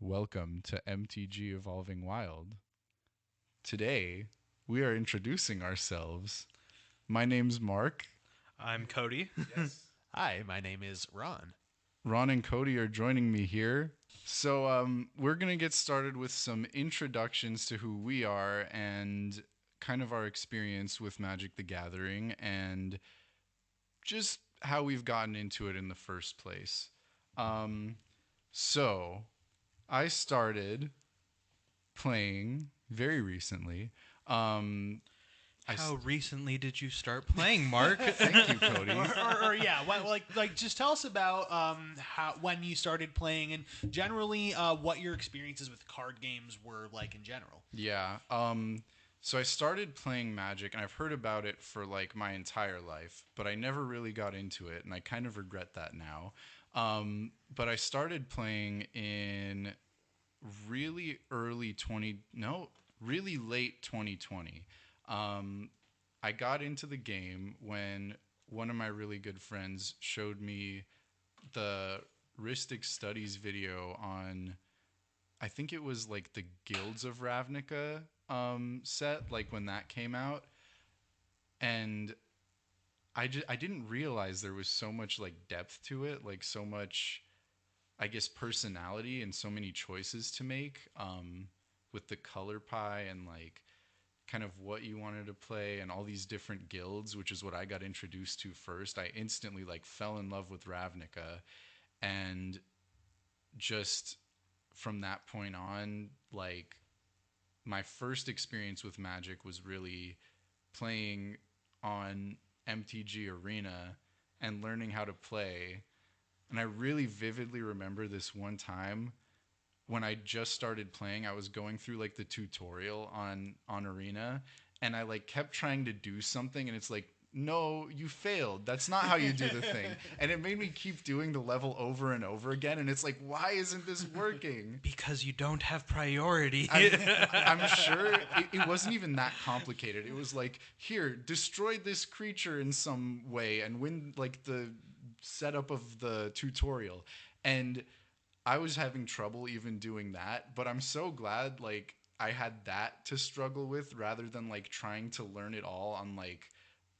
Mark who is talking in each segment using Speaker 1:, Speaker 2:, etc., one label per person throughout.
Speaker 1: welcome to MTG Evolving Wild. Today, we are introducing ourselves. My name's Mark.
Speaker 2: I'm Cody.
Speaker 3: Yes.
Speaker 4: Hi, my name is Ron.
Speaker 1: Ron and Cody are joining me here. So, we're going to get started with some introductions to who we are and kind of our experience with Magic the Gathering and just how we've gotten into it in the first place. So, I started playing very recently.
Speaker 2: How recently did you start playing, Mark?
Speaker 1: Thank you, Cody.
Speaker 3: Just tell us about when you started playing and generally what your experiences with card games were like in general.
Speaker 1: Yeah. So I started playing Magic, and I've heard about it for like my entire life, but I never really got into it, and I kind of regret that now. But I started playing in really really late 2020. I got into the game when one of my really good friends showed me the Ristic Studies video on, I think it was like the Guilds of Ravnica set, like when that came out. And I didn't realize there was so much like depth to it, like so much, I guess, personality and so many choices to make with the color pie and like kind of what you wanted to play and all these different guilds, which is what I got introduced to first. I instantly like fell in love with Ravnica, and just from that point on, like my first experience with Magic was really playing on MTG Arena and learning how to play. And I really vividly remember this one time when I just started playing. I was going through like the tutorial on Arena, and I like kept trying to do something, and it's like, no, you failed. That's not how you do the thing. And it made me keep doing the level over and over again, and it's like, why isn't this working?
Speaker 2: Because you don't have priority.
Speaker 1: I'm sure it wasn't even that complicated. It was like, here, destroy this creature in some way and win like the setup of the tutorial. And I was having trouble even doing that, but I'm so glad like I had that to struggle with rather than like trying to learn it all on like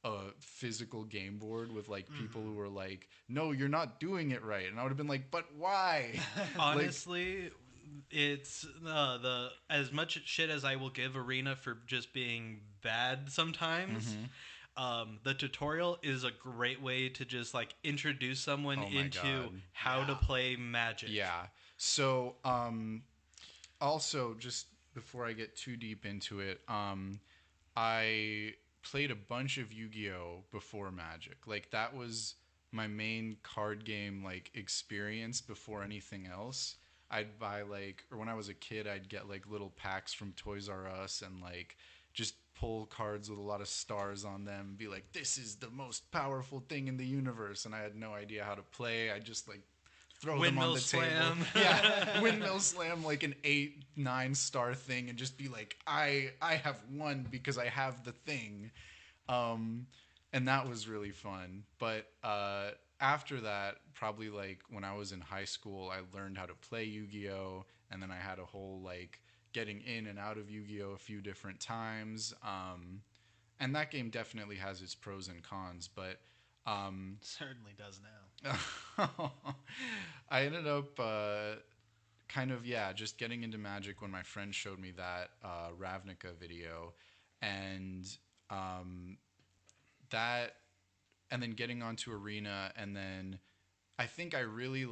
Speaker 1: a physical game board with like people who were like, no, you're not doing it right. And I would have been like, but why?
Speaker 2: Honestly, it's the as much shit as I will give Arena for just being bad sometimes. The tutorial is a great way to just like introduce someone into how to play Magic.
Speaker 1: Yeah. So, also just before I get too deep into it, I played a bunch of Yu-Gi-Oh before Magic. Like that was my main card game like experience before anything else. I'd buy like, or when I was a kid, I'd get like little packs from Toys R Us and like just pull cards with a lot of stars on them and be like, this is the most powerful thing in the universe. And I had no idea how to play. I just like throw them on the table. Yeah, windmill slam like an 8-9 star thing and just be like, I have won because I have the thing. And that was really fun. But after that, probably like when I was in high school, I learned how to play Yu-Gi-Oh! And then I had a whole like getting in and out of Yu-Gi-Oh! A few different times. And that game definitely has its pros and cons, but
Speaker 3: Certainly does now.
Speaker 1: I ended up kind of, just getting into Magic when my friend showed me that Ravnica video, and that, and then getting onto Arena, and then I think I really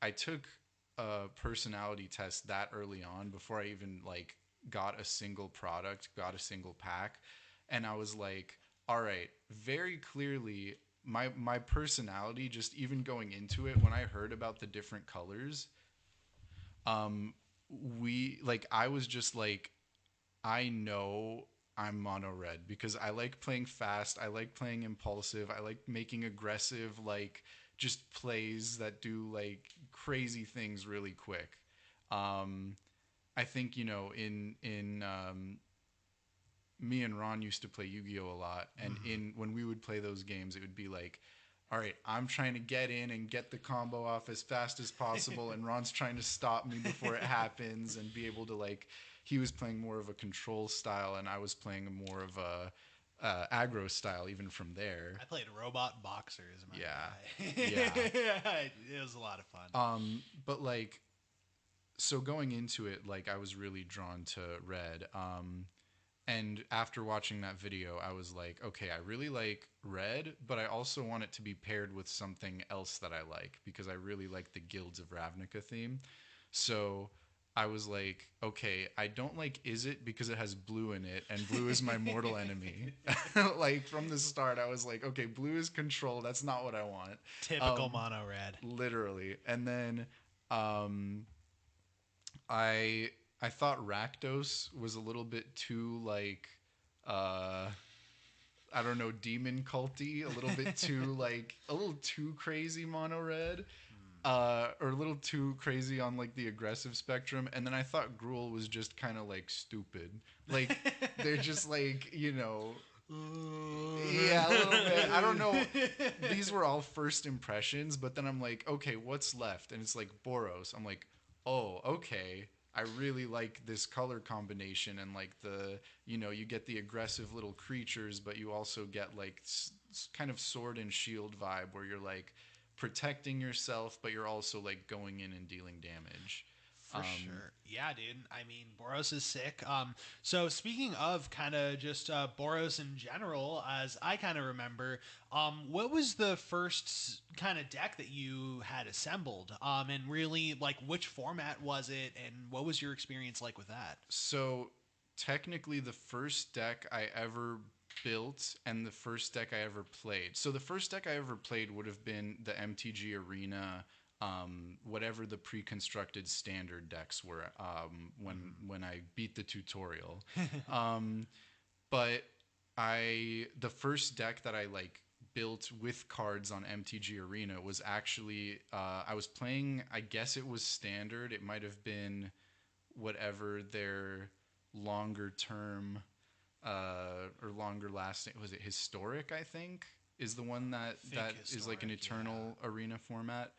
Speaker 1: I took a personality test that early on before I even like got a single product, got a single pack, and I was like, all right, very clearly my personality, just even going into it, when I heard about the different colors, I was just like, I know I'm mono red because I like playing fast, I like playing impulsive, I like making aggressive like just plays that do like crazy things really quick. I think, in me and Ron used to play Yu-Gi-Oh a lot, and in when we would play those games, it would be like all right, I'm trying to get in and get the combo off as fast as possible, and Ron's trying to stop me before it happens and be able to, like, he was playing more of a control style and I was playing more of a aggro style even from there.
Speaker 3: I played robot boxers.
Speaker 1: Yeah.
Speaker 3: It was a lot of fun.
Speaker 1: But like, so going into it, like I was really drawn to red. And after watching that video, I was like, okay, I really like red, but I also want it to be paired with something else that I like because I really like the Guilds of Ravnica theme. So I was like, okay, I don't like Izzet because it has blue in it, and blue is my mortal enemy. Like from the start, I was like, okay, blue is control. That's not what I want.
Speaker 3: Typical mono red.
Speaker 1: Literally. And then I thought Rakdos was a little bit too like I don't know, demon culty, a little bit too like a little too crazy mono red. Or a little too crazy on like the aggressive spectrum, and then I thought Gruul was just kind of like stupid. Like they're just like, you know, yeah, a little bit. I don't know. These were all first impressions, but then I'm like, okay, what's left? And it's like Boros. I'm like, oh, okay. I really like this color combination and like the, you know, you get the aggressive little creatures, but you also get like kind of sword and shield vibe where you're like protecting yourself, but you're also like going in and dealing damage.
Speaker 3: For sure. Yeah, dude. I mean, Boros is sick. So speaking of kind of just Boros in general, as I kind of remember, what was the first kind of deck that you had assembled? And really, like, which format was it, and what was your experience like with that?
Speaker 1: So technically the first deck I ever built and the first deck I ever played. So the first deck I ever played would have been the MTG Arena, whatever the pre-constructed standard decks were, when I beat the tutorial. But the first deck that I like built with cards on MTG Arena was actually I was playing, I guess it was standard. It might have been whatever their longer term or longer lasting, was it historic, I think is the one that is like an eternal arena format.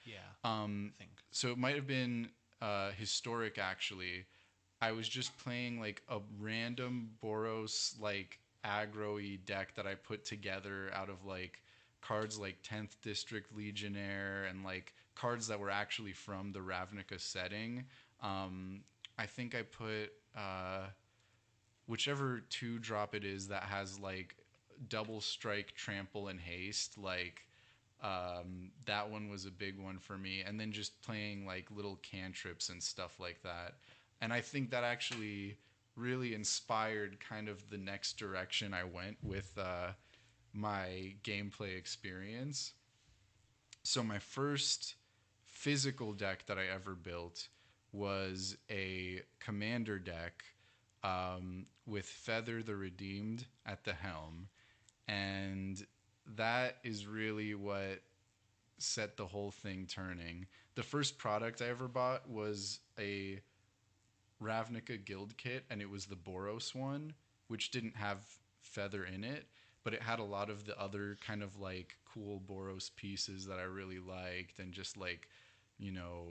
Speaker 3: I think
Speaker 1: So it might have been historic actually. I was just playing like a random Boros like aggro-y deck that I put together out of like cards like 10th District Legionnaire and like cards that were actually from the Ravnica setting. I think I put whichever 2-drop it is that has like double strike, trample, and haste. Like that one was a big one for me. And then just playing like little cantrips and stuff like that. And I think that actually really inspired kind of the next direction I went with my gameplay experience. So my first physical deck that I ever built was a commander deck with Feather the Redeemed at the helm. And that is really what set the whole thing turning. The first product I ever bought was a Ravnica guild kit, and it was the Boros one, which didn't have Feather in it, but it had a lot of the other kind of like cool Boros pieces that I really liked, and just like, you know,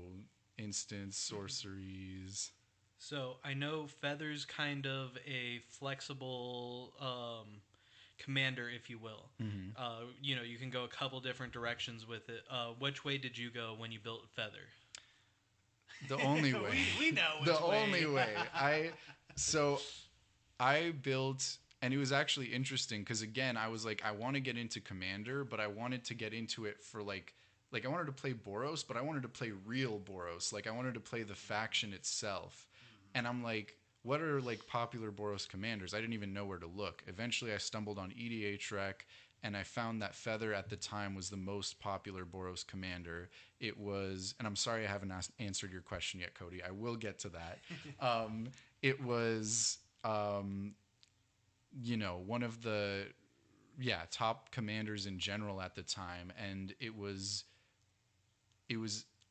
Speaker 1: instant sorceries.
Speaker 2: So I know Feather's kind of a flexible commander, if you will. You know, you can go a couple different directions with it. Which way did you go when you built Feather?
Speaker 1: The only way.
Speaker 3: we know which
Speaker 1: the
Speaker 3: way.
Speaker 1: only way. I built, and it was actually interesting because again, I was like, I want to get into Commander, but I wanted to get into it for like I wanted to play Boros, but I wanted to play real Boros. Like I wanted to play the faction itself. And I'm like, what are like popular Boros commanders? I didn't even know where to look. Eventually I stumbled on EDH Rec, and I found that Feather at the time was the most popular Boros commander. It was, and I'm sorry I haven't answered your question yet, Cody. I will get to that. It was, you know, one of the, top commanders in general at the time. And it was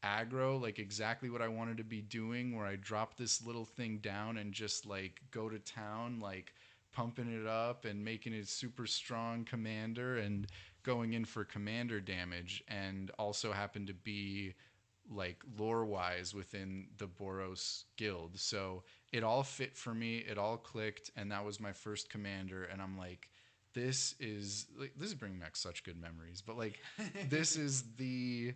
Speaker 1: aggro, like exactly what I wanted to be doing, where I drop this little thing down and just like go to town, like pumping it up and making it super strong commander and going in for commander damage, and also happened to be like lore wise within the Boros guild. So it all fit for me, it all clicked, and that was my first commander. And I'm like, this is bringing back such good memories, but like this is the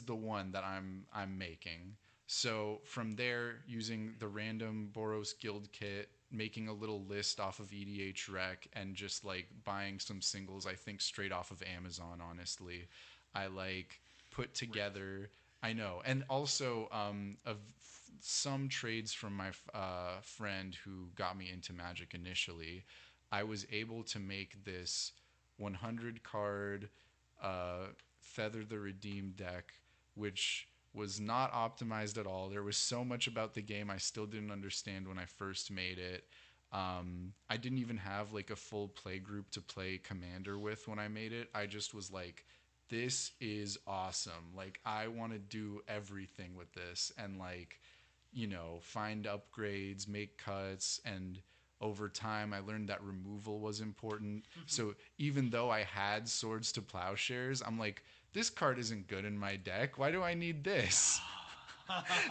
Speaker 1: one that I'm making. So from there, using the random Boros guild kit, making a little list off of EDH Rec, and just like buying some singles, I think straight off of Amazon, honestly. I like put together, I know. And also of some trades from my friend who got me into Magic initially, I was able to make this 100 card Feather the Redeemed deck, which was not optimized at all. There was so much about the game I still didn't understand when I first made it. I didn't even have like a full play group to play Commander with when I made it. I just was like, this is awesome. Like, I want to do everything with this and, like, you know, find upgrades, make cuts. And over time, I learned that removal was important. So even though I had Swords to Plowshares, I'm like, this card isn't good in my deck. Why do I need this?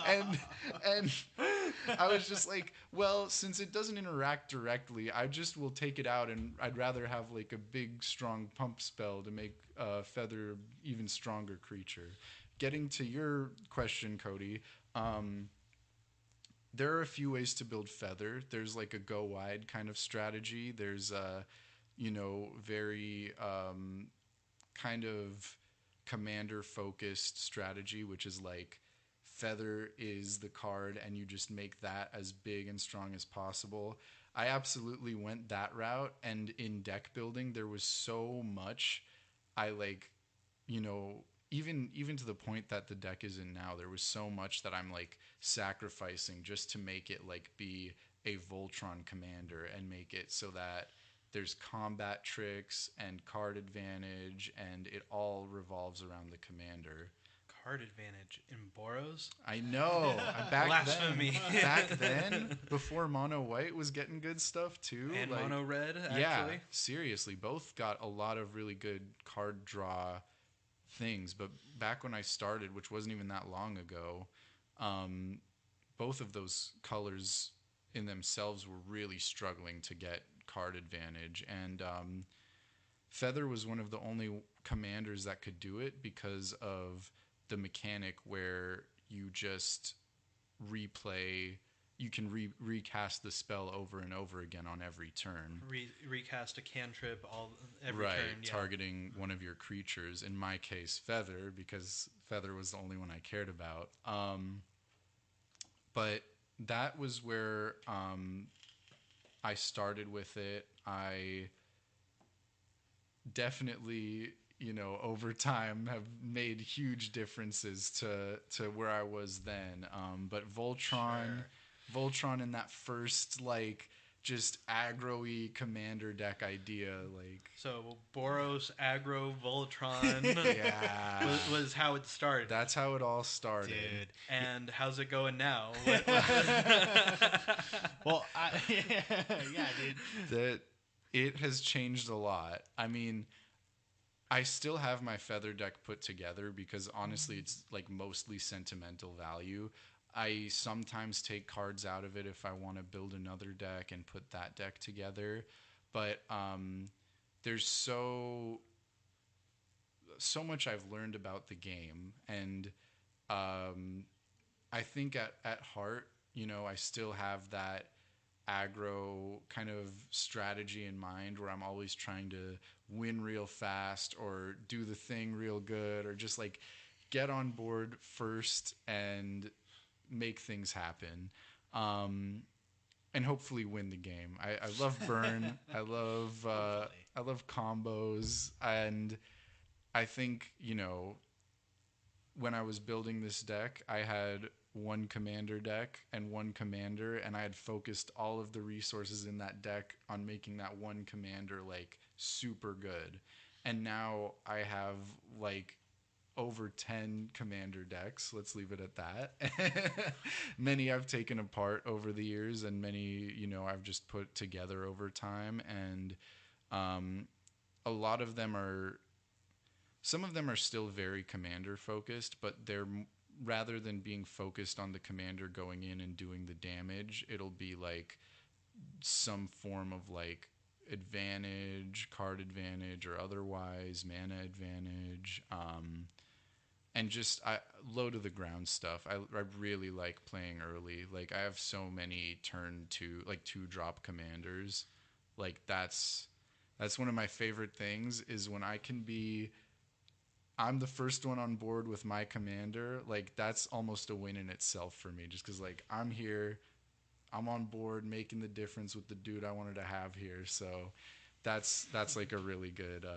Speaker 1: and I was just like, well, since it doesn't interact directly, I just will take it out, and I'd rather have like a big, strong pump spell to make Feather even stronger creature. Getting to your question, Cody, there are a few ways to build Feather. There's like a go wide kind of strategy. There's a, you know, very kind of commander focused strategy, which is like Feather is the card and you just make that as big and strong as possible. I absolutely went that route, and in deck building there was so much I like, you know, even to the point that the deck is in now, there was so much that I'm like sacrificing just to make it like be a Voltron commander and make it so that there's combat tricks and card advantage, and it all revolves around the commander.
Speaker 2: Card advantage in Boros?
Speaker 1: I know.
Speaker 2: Blasphemy.
Speaker 1: Back then, before mono white was getting good stuff too.
Speaker 2: And
Speaker 1: like,
Speaker 2: mono red, actually.
Speaker 1: Yeah, seriously, both got a lot of really good card draw things. But back when I started, which wasn't even that long ago, both of those colors in themselves were really struggling to get card advantage. And Feather was one of the only commanders that could do it because of the mechanic where you just replay, you can recast the spell over and over again on every turn.
Speaker 2: Recast a cantrip every turn. Yeah.
Speaker 1: Targeting one of your creatures. In my case, Feather, because Feather was the only one I cared about. But that was where I started with it. I definitely, you know, over time have made huge differences to where I was then. But Voltron in that first, like, just aggro-y commander deck idea, like...
Speaker 2: So, Boros, aggro, Voltron
Speaker 1: yeah.
Speaker 2: was how it started.
Speaker 1: That's how it all started.
Speaker 3: Dude.
Speaker 2: And how's it going now?
Speaker 3: Well, yeah, dude.
Speaker 1: That it has changed a lot. I mean, I still have my Feather deck put together because honestly it's like mostly sentimental value. I sometimes take cards out of it if I want to build another deck and put that deck together. But there's so much I've learned about the game, and I think at heart, you know, I still have that aggro kind of strategy in mind where I'm always trying to win real fast or do the thing real good or just like get on board first and make things happen, and hopefully win the game. I love burn. I love combos, and I think, you know, when I was building this deck, I had one commander deck and one commander, and I had focused all of the resources in that deck on making that one commander like super good. And now I have like over 10 commander decks. Let's leave it at that. Many I've taken apart over the years, and many, I've just put together over time. And a lot of them some of them are still very commander focused, but they're rather than being focused on the commander going in and doing the damage, it'll be like some form of like advantage, card advantage, or otherwise mana advantage, and just low to the ground stuff. I really like playing early. Like I have so many turn 2 like 2-drop commanders. Like that's one of my favorite things is when I'm the first one on board with my commander. Like that's almost a win in itself for me, just because like I'm here, I'm on board making the difference with the dude I wanted to have here. So that's like a really good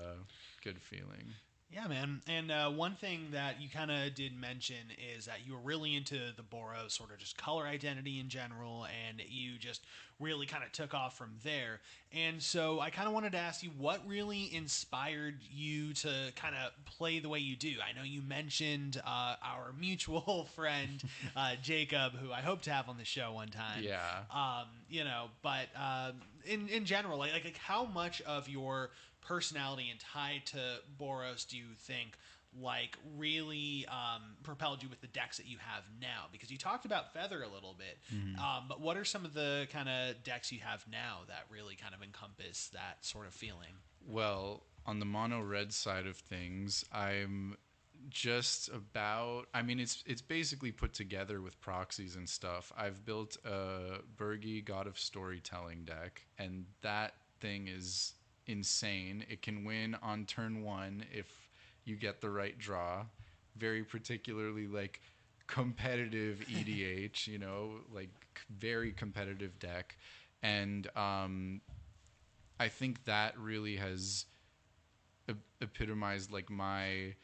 Speaker 1: feeling.
Speaker 3: Yeah, man. And one thing that you kind of did mention is that you were really into the Boros sort of just color identity in general, and you just really kind of took off from there. And so I kind of wanted to ask you what really inspired you to kind of play the way you do. I know you mentioned our mutual friend, Jacob, who I hope to have on the show one time.
Speaker 1: Yeah.
Speaker 3: But in general, like how much of your personality and tie to Boros do you think like really propelled you with the decks that you have now? Because you talked about Feather a little bit, but what are some of the kind of decks you have now that really kind of encompass that sort of feeling?
Speaker 1: Well, on the mono red side of things, I'm just about, I mean, it's basically put together with proxies and stuff. I've built a Burgi God of Storytelling deck, and that thing is insane. It can win on turn 1 if you get the right draw. Very particularly like competitive EDH, like very competitive deck. And I think that really has epitomized like my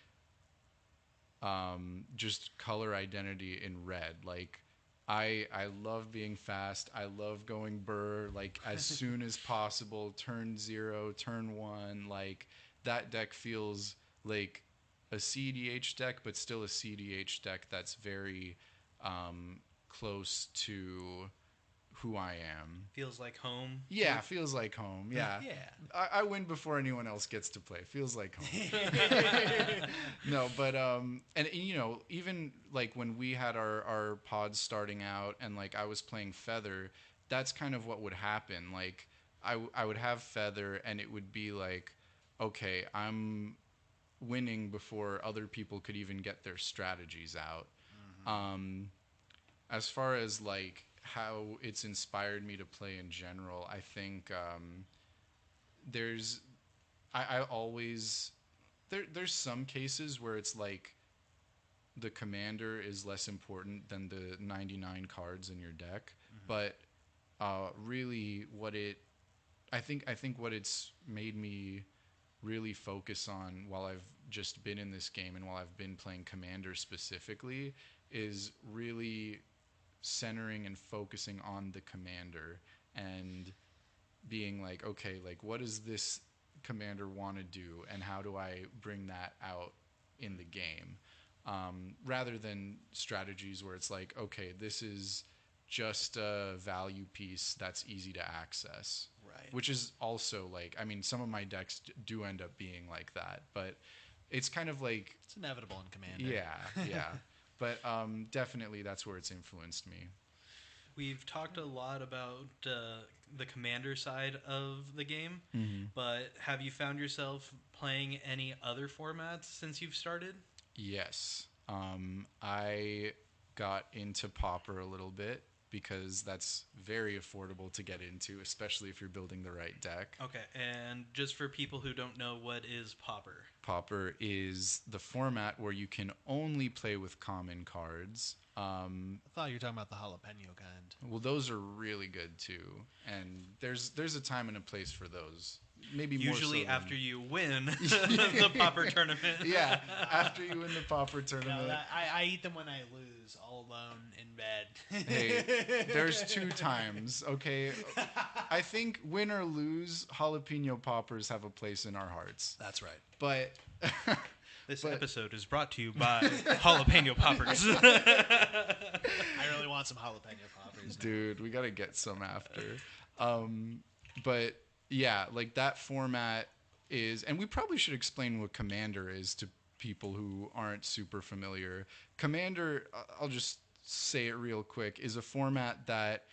Speaker 1: just color identity in red. Like I love being fast. I love going burr like as soon as possible. Turn 0, turn 1. Like that deck feels like a CDH deck, but still a CDH deck that's very close to who I am.
Speaker 2: Feels like home.
Speaker 1: Yeah, feels like home. Yeah.
Speaker 3: Yeah.
Speaker 1: I win before anyone else gets to play. Feels like home. No, but and even like when we had our pods starting out and like I was playing Feather, that's kind of what would happen. Like I would have Feather and it would be like, okay, I'm winning before other people could even get their strategies out. As far as like how it's inspired me to play in general, I think I always there's some cases where it's like the commander is less important than the 99 cards in your deck, but really I think what it's made me really focus on while I've just been in this game and while I've been playing commander specifically is really centering and focusing on the commander and being like, okay, like what does this commander want to do and how do I bring that out in the game, rather than strategies where it's like, okay, this is just a value piece that's easy to access.
Speaker 3: Right.
Speaker 1: Which is also like, I mean, some of my decks do end up being like that, but it's kind of like,
Speaker 3: It's inevitable in Commander.
Speaker 1: yeah. But definitely that's where it's influenced me.
Speaker 2: We've talked a lot about the commander side of the game, but have you found yourself playing any other formats since you've started?
Speaker 1: Yes. I got into Pauper a little bit because that's very affordable to get into, especially if you're building the right deck.
Speaker 2: Okay, and just for people who don't know, what is Pauper?
Speaker 1: Pauper is the format where you can only play with common cards.
Speaker 3: I thought you were talking about the jalapeno kind.
Speaker 1: Well, those are really good too, and there's a time and a place for those. Maybe
Speaker 2: Usually
Speaker 1: more so
Speaker 2: after you win the Pauper tournament.
Speaker 1: Yeah, after you win the Pauper tournament.
Speaker 3: No, I eat them when I lose, all alone in bed.
Speaker 1: Hey, there's 2 times, okay? I think win or lose, jalapeno poppers have a place in our hearts.
Speaker 3: That's right.
Speaker 1: But
Speaker 2: This episode is brought to you by jalapeno poppers.
Speaker 3: I really want some jalapeno poppers.
Speaker 1: Dude, we gotta get some after. But yeah, like that format is, and we probably should explain what Commander is to people who aren't super familiar. Commander, I'll just say it real quick, is a format that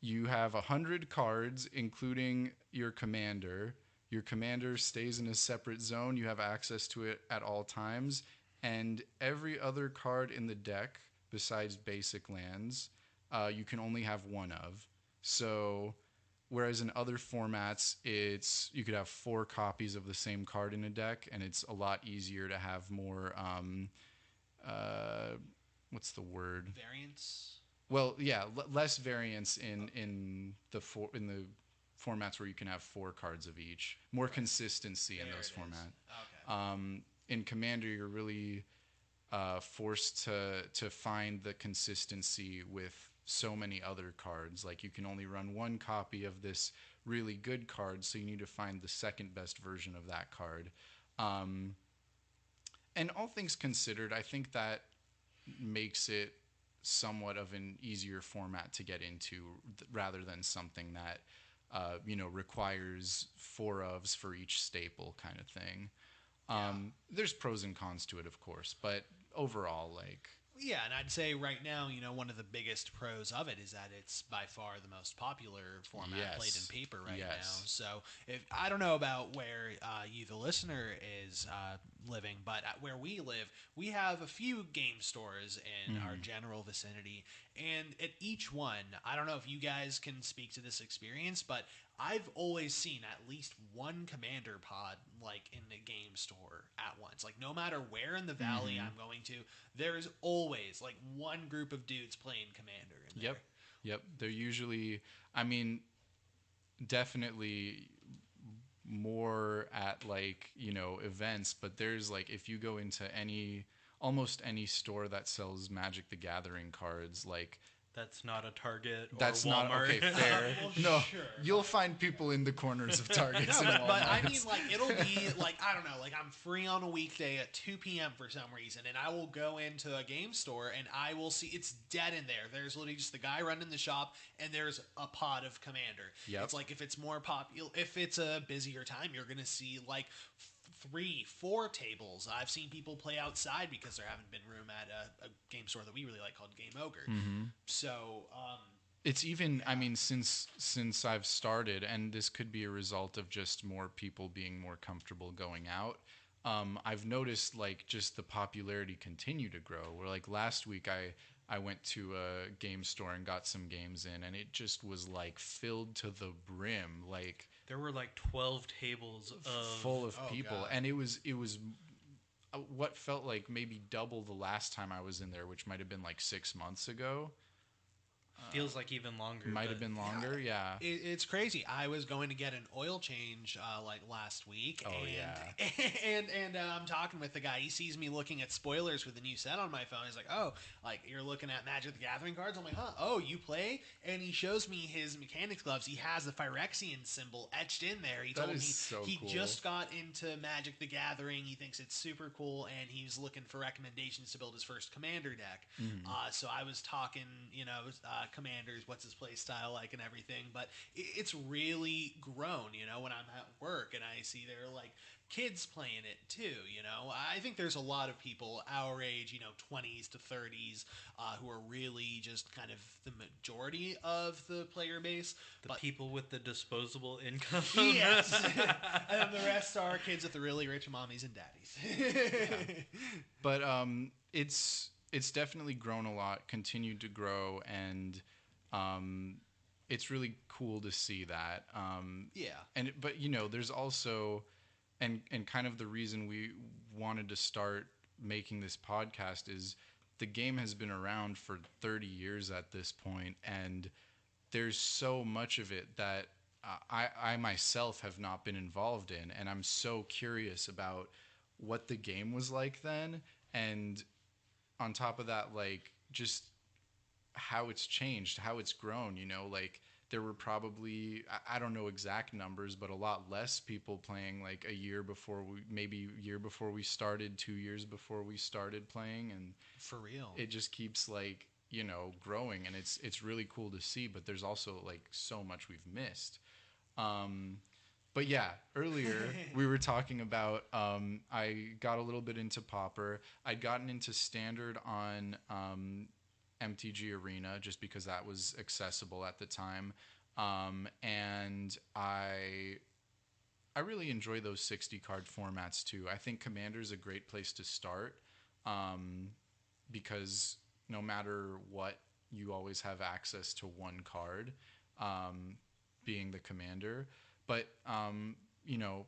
Speaker 1: you have 100 cards, including your commander. Your commander stays in a separate zone. You have access to it at all times. And every other card in the deck, besides basic lands, you can only have one of. So, whereas in other formats, you could have 4 copies of the same card in a deck, and it's a lot easier to have more, what's the word?
Speaker 3: Variants?
Speaker 1: Well, yeah, less variance in the formats where you can have 4 cards of each. More consistency in those formats.
Speaker 3: Okay.
Speaker 1: In Commander, you're really forced to find the consistency with so many other cards. Like, you can only run 1 copy of this really good card, so you need to find the second best version of that card. And all things considered, I think that makes it somewhat of an easier format to get into rather than something that requires 4 ofs for each staple kind of thing. There's pros and cons to it, of course, but overall, like...
Speaker 3: Yeah, and I'd say right now, one of the biggest pros of it is that it's by far the most popular format played in paper right now. So I don't know about where you, the listener, is living, but where we live, we have a few game stores in our general vicinity, and at each one, I don't know if you guys can speak to this experience, but I've always seen at least one Commander pod like in the game store at once. Like, no matter where in the valley I'm going to, there is always like one group of dudes playing Commander in there.
Speaker 1: Yep. They're usually, definitely more at like, events, but there's like, if you go into almost any store that sells Magic the Gathering cards, like...
Speaker 2: That's not a Target or
Speaker 1: That's
Speaker 2: Walmart.
Speaker 1: not okay. Fair.
Speaker 3: Well,
Speaker 1: No,
Speaker 3: sure.
Speaker 1: you'll find people in the corners of Targets and Walmarts.
Speaker 3: But I mean, like, it'll be like, I don't know, like I'm free on a weekday at 2 p.m. for some reason, and I will go into a game store and I will see it's dead in there. There's literally just the guy running the shop, and there's a pod of Commander.
Speaker 1: Yep.
Speaker 3: It's like, if it's more popular, if it's a busier time, you're gonna see like 3-4 tables. I've seen people play outside because there haven't been room at a game store that we really like called Game Ogre. So
Speaker 1: it's even, since I've started, and this could be a result of just more people being more comfortable going out, I've noticed like just the popularity continue to grow. Where like last week I went to a game store and got some games in, and it just was like filled to the brim. Like,
Speaker 2: there were like 12 tables
Speaker 1: full of people,
Speaker 3: God.
Speaker 1: and it was what felt like maybe double the last time I was in there, which might have been like 6 months ago.
Speaker 2: Feels like even longer.
Speaker 1: Might have been longer, yeah.
Speaker 3: It's crazy. I was going to get an oil change like last week.
Speaker 1: Oh,
Speaker 3: and I'm talking with the guy. He sees me looking at spoilers for the new set on my phone. He's like, "Oh, like you're looking at Magic the Gathering cards?" I'm like, "Huh? Oh, you play?" And he shows me his mechanics gloves. He has the Phyrexian symbol etched in there. He told me he
Speaker 1: cool.
Speaker 3: just got into Magic the Gathering. He thinks it's super cool, and he's looking for recommendations to build his first Commander deck. So I was talking, Commanders, what's his play style like and everything, but it's really grown, when I'm at work and I see there like kids playing it too, I think there's a lot of people our age, 20s to 30s, who are really just kind of the majority of the player base.
Speaker 2: The people with the disposable income.
Speaker 3: Yes. And then the rest are kids with the really rich mommies and daddies.
Speaker 1: But it's definitely grown a lot, continued to grow, and it's really cool to see that. But there's also, and kind of the reason we wanted to start making this podcast is the game has been around for 30 years at this point, and there's so much of it that I myself have not been involved in, and I'm so curious about what the game was like then, and on top of that, like, just how it's changed, how it's grown, like there were probably, I don't know exact numbers, but a lot less people playing like a year before maybe a year before we started, 2 years before we started playing. And
Speaker 3: For real.
Speaker 1: it just keeps like, growing, and it's really cool to see, but there's also like so much we've missed. But yeah, earlier we were talking about, I got a little bit into Pauper. I'd gotten into Standard on MTG Arena just because that was accessible at the time. And I really enjoy those 60 card formats too. I think Commander's a great place to start, because no matter what, you always have access to one card, being the Commander. But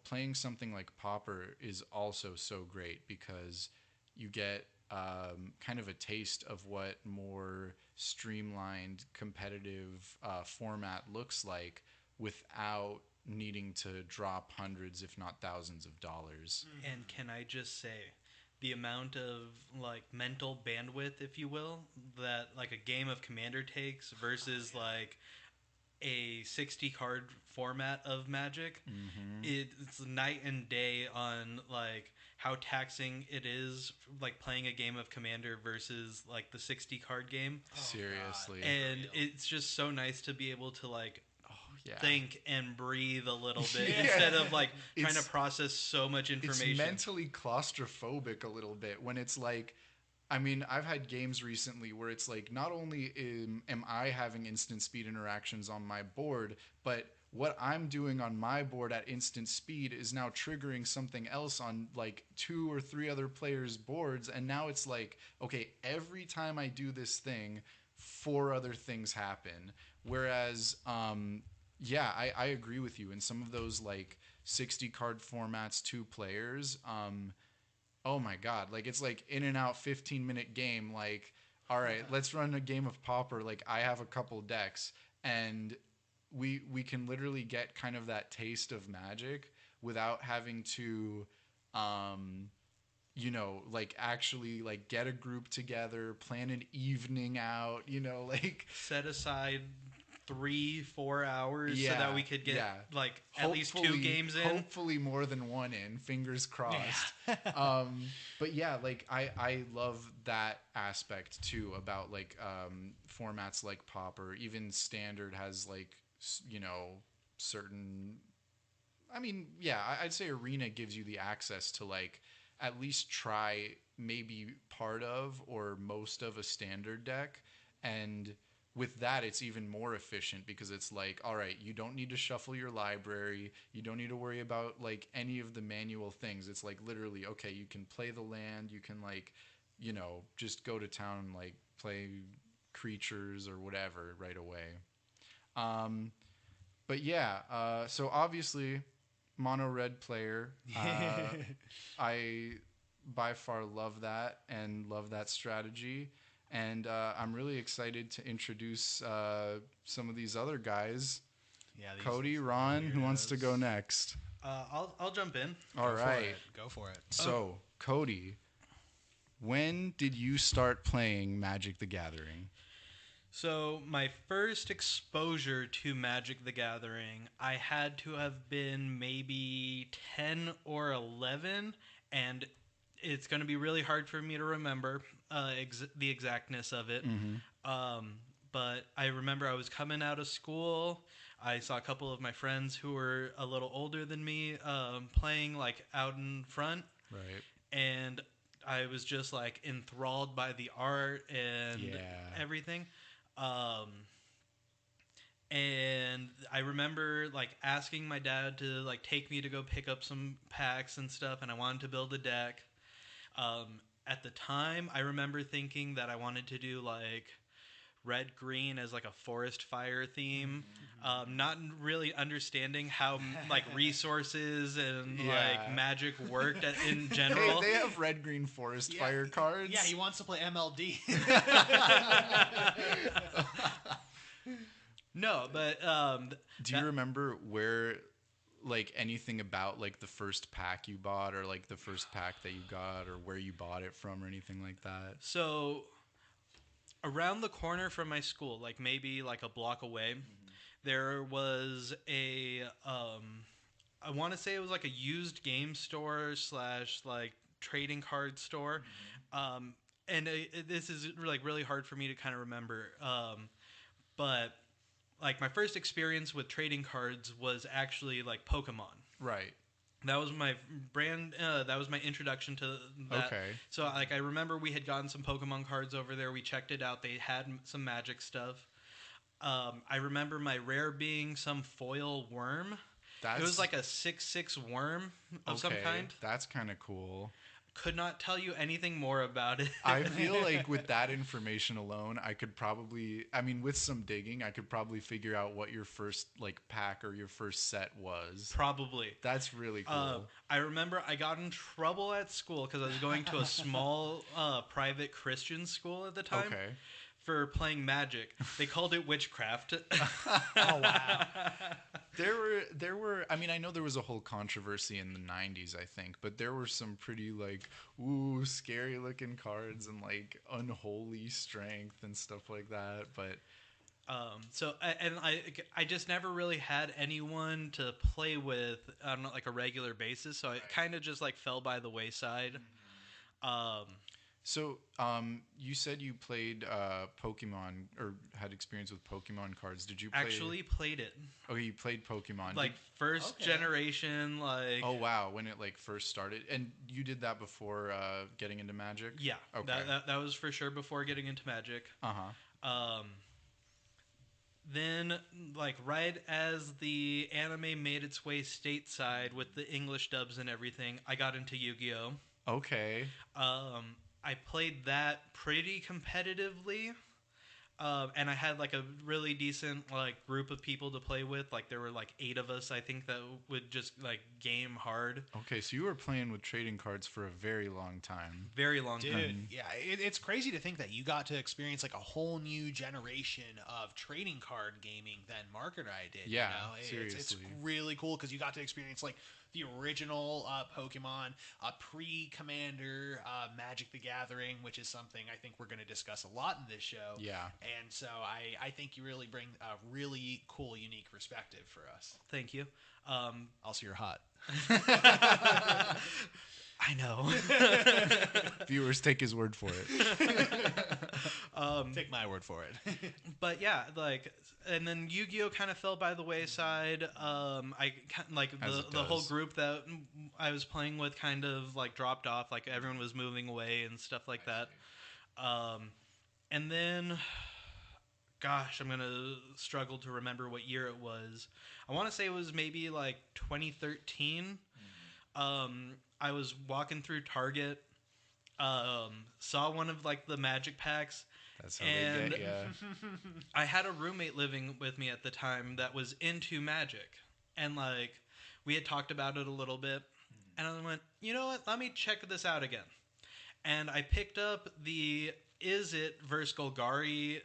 Speaker 1: playing something like Pauper is also so great because you get kind of a taste of what more streamlined competitive format looks like without needing to drop hundreds, if not thousands of dollars.
Speaker 2: And can I just say, the amount of like mental bandwidth, if you will, that like a game of Commander takes versus like a 60 card format of Magic, it's night and day on like how taxing it is, like playing a game of Commander versus like the 60 card game.
Speaker 1: Seriously.
Speaker 2: And it's just so nice to be able to like
Speaker 1: Yeah.
Speaker 2: think and breathe a little bit instead of like trying to
Speaker 1: It's-
Speaker 2: process so much information.
Speaker 1: It's mentally claustrophobic a little bit when it's like, I mean, I've had games recently where it's like, not only am I having instant speed interactions on my board, but what I'm doing on my board at instant speed is now triggering something else on like 2 or 3 other players' boards. And now it's like, okay, every time I do this thing, 4 other things happen. Whereas, yeah, I agree with you. In some of those like 60 card formats, 2 players, oh my God, like it's like in and out 15-minute game. Like, all right, let's run a game of Pauper. Like I have a couple decks, and we can literally get kind of that taste of Magic without having to, like actually like get a group together, plan an evening out, like
Speaker 2: Set aside 3-4 hours so that we could get like at least 2 games in.
Speaker 1: Hopefully more than 1 in, fingers crossed. But yeah, like I love that aspect too about like formats like Pauper. Even Standard has like certain, I mean, yeah, I'd say Arena gives you the access to like at least try maybe part of or most of a Standard deck. And with that, it's even more efficient because it's like, all right, you don't need to shuffle your library. You don't need to worry about like any of the manual things. It's like literally, okay, you can play the land. You can like, just go to town and like play creatures or whatever right away. But yeah, so obviously mono red player. I by far love that and love that strategy. And I'm really excited to introduce some of these other guys.
Speaker 3: Yeah,
Speaker 1: Cody, Ron, who wants to go next?
Speaker 2: I'll jump in.
Speaker 1: All right.
Speaker 3: Go for it.
Speaker 1: So, Cody, when did you start playing Magic the Gathering?
Speaker 2: So my first exposure to Magic the Gathering, I had to have been maybe 10 or 11, and it's going to be really hard for me to remember the exactness of it. But I remember I was coming out of school. I saw a couple of my friends who were a little older than me playing like out in front.
Speaker 1: Right.
Speaker 2: And I was just like enthralled by the art and everything. And I remember like asking my dad to like take me to go pick up some packs and stuff, and I wanted to build a deck. At the time, I remember thinking that I wanted to do like red green as like a forest fire theme, not really understanding how like resources and like magic worked in general.
Speaker 1: They have red green forest fire cards.
Speaker 3: Yeah, he wants to play MLD.
Speaker 2: No, but
Speaker 1: do you remember where like anything about like the first pack you bought or like the first pack that you got or where you bought it from or anything like that?
Speaker 2: So Around the corner from my school, like maybe like a block away, there was a I want to say it was like a used game store slash like trading card store. And this is like really hard for me to kind of remember. But like my first experience with trading cards was actually like Pokemon.
Speaker 1: Right.
Speaker 2: That was my brand. That was my introduction to that.
Speaker 1: Okay.
Speaker 2: So like I remember we had gotten some Pokemon cards over there. We checked it out. They had some Magic stuff. I remember my rare being some foil worm. It was like a 6/6 worm of some kind.
Speaker 1: That's kind of cool.
Speaker 2: Could not tell you anything more about it.
Speaker 1: I feel like with that information alone, I could probably, I mean, with some digging, I could probably figure out what your first like pack or your first set was.
Speaker 2: Probably.
Speaker 1: That's really cool.
Speaker 2: I remember I got in trouble at school because I was going to a small private Christian school at the time.
Speaker 1: Okay.
Speaker 2: For playing Magic. They called it witchcraft.
Speaker 3: Oh, wow.
Speaker 1: There were I mean, I know there was a whole controversy in the 90s, I think, but there were some pretty like scary looking cards and like unholy strength and stuff like that, but
Speaker 2: I just never really had anyone to play with on like a regular basis, so it kind of just like fell by the wayside.
Speaker 1: So, you said you played Pokemon or had experience with Pokemon cards. Did you
Speaker 2: Actually played it?
Speaker 1: Okay, you played Pokemon.
Speaker 2: Like first generation, like.
Speaker 1: Oh wow, when it like first started, and you did that before getting into Magic.
Speaker 2: Yeah.
Speaker 1: Okay.
Speaker 2: That was for sure before getting into Magic. Then, like right as the anime made its way stateside with the English dubs and everything, I got into Yu-Gi-Oh.
Speaker 1: Okay.
Speaker 2: I played that pretty competitively, and I had like a really decent like group of people to play with. Like there were like 8 of us, I think, that would just like game hard.
Speaker 1: Okay, so you were playing with trading cards for a very long time.
Speaker 2: Very long time.
Speaker 3: Dude, yeah, it's crazy to think that you got to experience like a whole new generation of trading card gaming than Mark and I did.
Speaker 1: Yeah,
Speaker 3: you know? It's really cool because you got to experience like the original Pokemon, pre-Commander, Magic the Gathering, which is something I think we're going to discuss a lot in this show.
Speaker 1: Yeah.
Speaker 3: And so I think you really bring a really cool, unique perspective for us.
Speaker 2: Thank you.
Speaker 3: Also, you're hot.
Speaker 2: I know.
Speaker 1: Viewers, take his word for it.
Speaker 3: Take my word for it.
Speaker 2: But yeah, like, and then Yu-Gi-Oh kind of fell by the wayside. I like the whole group that I was playing with kind of like dropped off. Like everyone was moving away and stuff like that. And then, gosh, I'm gonna struggle to remember what year it was. I want to say it was maybe like 2013. I was walking through Target, saw one of like the Magic packs.
Speaker 1: That's how they get ya.
Speaker 2: I had a roommate living with me at the time that was into Magic, and like we had talked about it a little bit, and I went, you know what? Let me check this out again. And I picked up the Is It versus Golgari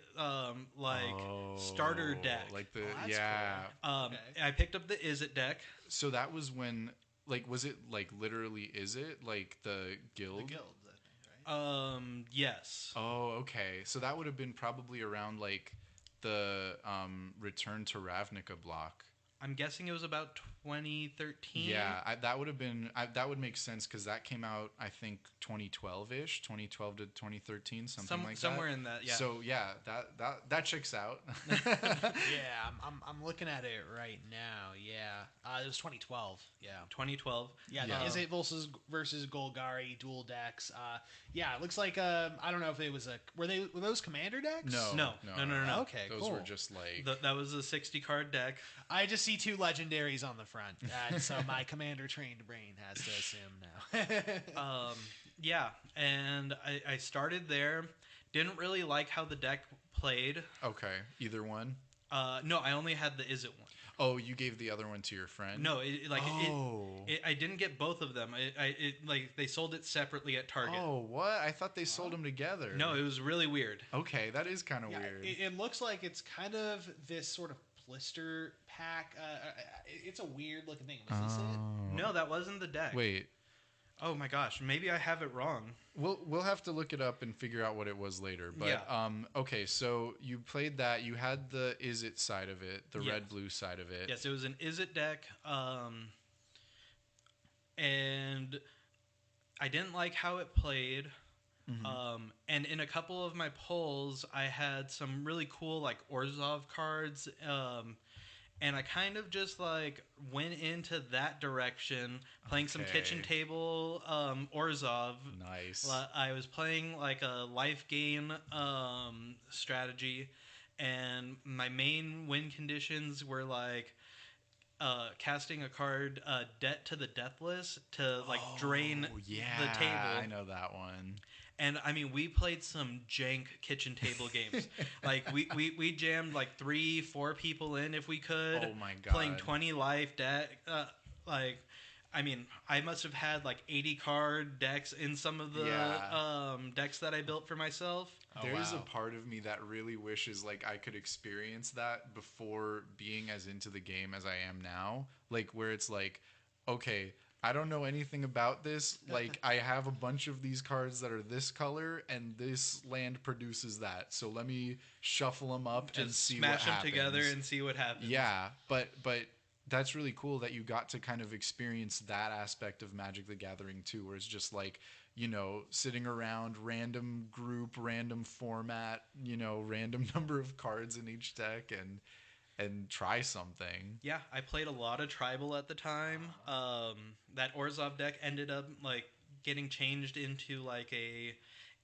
Speaker 2: starter deck.
Speaker 1: Like the
Speaker 3: cool.
Speaker 2: I picked up the Is It deck.
Speaker 1: So that was when, like, was it like literally Is It like the guild?
Speaker 3: The guild, I think, right?
Speaker 2: Yes.
Speaker 1: Oh, okay. So that would have been probably around like the Return to Ravnica block.
Speaker 2: I'm guessing it was about 2013.
Speaker 1: Yeah, that would have been that would make sense because that came out, I think, 2012-ish, 2012 to 2013, something like that.
Speaker 2: Somewhere in that, yeah.
Speaker 1: So yeah, that checks out.
Speaker 3: Yeah, I'm looking at it right now. Yeah, it was 2012. Yeah,
Speaker 2: 2012.
Speaker 3: Yeah, the Is It versus Golgari dual decks. Yeah, it looks like I don't know if it was were those commander decks?
Speaker 2: No.
Speaker 3: Okay,
Speaker 1: those
Speaker 3: cool.
Speaker 1: were just like
Speaker 2: That was a 60 card deck.
Speaker 3: I just see 2 legendaries on the front, and so my commander trained brain has to assume now.
Speaker 2: Yeah, and I started there. Didn't really like how the deck played.
Speaker 1: okay, either one.
Speaker 2: No, I only had the Is It one.
Speaker 1: Oh, you gave the other one to your friend?
Speaker 2: No,
Speaker 1: Oh.
Speaker 2: I didn't get both of them. They sold it separately at Target.
Speaker 1: Oh, what? I thought they sold them together.
Speaker 2: No, it was really weird.
Speaker 1: Okay, that is kind of weird.
Speaker 3: It looks like it's kind of this sort of blister pack. It's a weird looking thing. Was this it?
Speaker 2: No, that wasn't the deck.
Speaker 1: Wait.
Speaker 2: Oh my gosh, maybe I have it wrong.
Speaker 1: We'll have to look it up and figure out what it was later. But
Speaker 2: Yeah.
Speaker 1: okay, so you played that. You had the Is It side of it, the
Speaker 2: Yes.
Speaker 1: red blue side of it.
Speaker 2: Yes, it was an Is It deck, and I didn't like how it played. And in a couple of my polls, I had some really cool like Orzhov cards, and I kind of just like went into that direction, playing some kitchen
Speaker 1: Okay.
Speaker 2: table Orzhov.
Speaker 1: Nice.
Speaker 2: I was playing like a life gain strategy, and my main win conditions were like casting a card, Debt to the Deathless, to like drain
Speaker 1: Oh yeah,
Speaker 2: the table.
Speaker 1: I know that one.
Speaker 2: And I mean, we played some jank kitchen table games. Like we jammed like 3-4 people in if we could.
Speaker 1: Oh my
Speaker 2: Playing
Speaker 1: God.
Speaker 2: 20 life deck. Like, I mean, I must have had like 80 card decks in some of the
Speaker 1: Yeah.
Speaker 2: decks that I built for myself.
Speaker 1: There's
Speaker 3: wow.
Speaker 1: a part of me that really wishes like I could experience that before being as into the game as I am now. Like where it's like, okay, I don't know anything about this. Like I have a bunch of these cards that are this color and this land produces that. So let me shuffle them up and
Speaker 2: Just
Speaker 1: see
Speaker 2: smash
Speaker 1: what
Speaker 2: them
Speaker 1: happens.
Speaker 2: together and see what happens.
Speaker 1: Yeah, but that's really cool that you got to kind of experience that aspect of Magic the Gathering too, where it's just like, you know, sitting around, random group, random format, you know, random number of cards in each deck and try something.
Speaker 2: Yeah, I played a lot of tribal at the time. That Orzhov deck ended up like getting changed into like a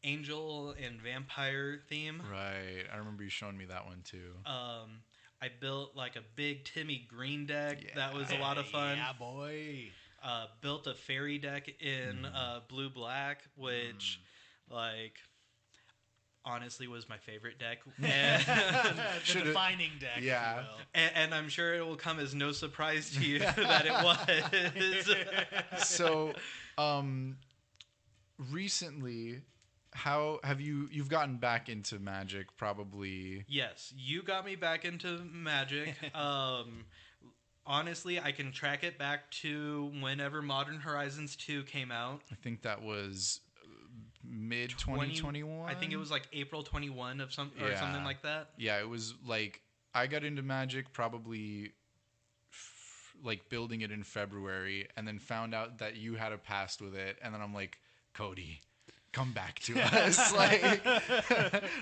Speaker 2: angel and vampire theme.
Speaker 1: Right. I remember you showing me that one too.
Speaker 2: I built like a big Timmy Green deck.
Speaker 1: Yeah.
Speaker 2: That was a lot of fun.
Speaker 3: Yeah, boy.
Speaker 2: Built a fairy deck in blue black, which like honestly was my favorite deck. And,
Speaker 3: The defining deck. if you
Speaker 1: Yeah.
Speaker 3: will.
Speaker 2: and I'm sure it will come as no surprise to you that it was.
Speaker 1: So, recently, how have you've gotten back into Magic probably?
Speaker 2: Yes, you got me back into Magic. Honestly, I can track it back to whenever Modern Horizons 2 came out.
Speaker 1: I think that was mid
Speaker 2: 20
Speaker 1: 2021.
Speaker 2: I think it was like April 21 of some or
Speaker 1: Yeah.
Speaker 2: something like that.
Speaker 1: Yeah, it was like I got into Magic probably like building it in February and then found out that you had a past with it and then I'm like, Cody, come back to us. Like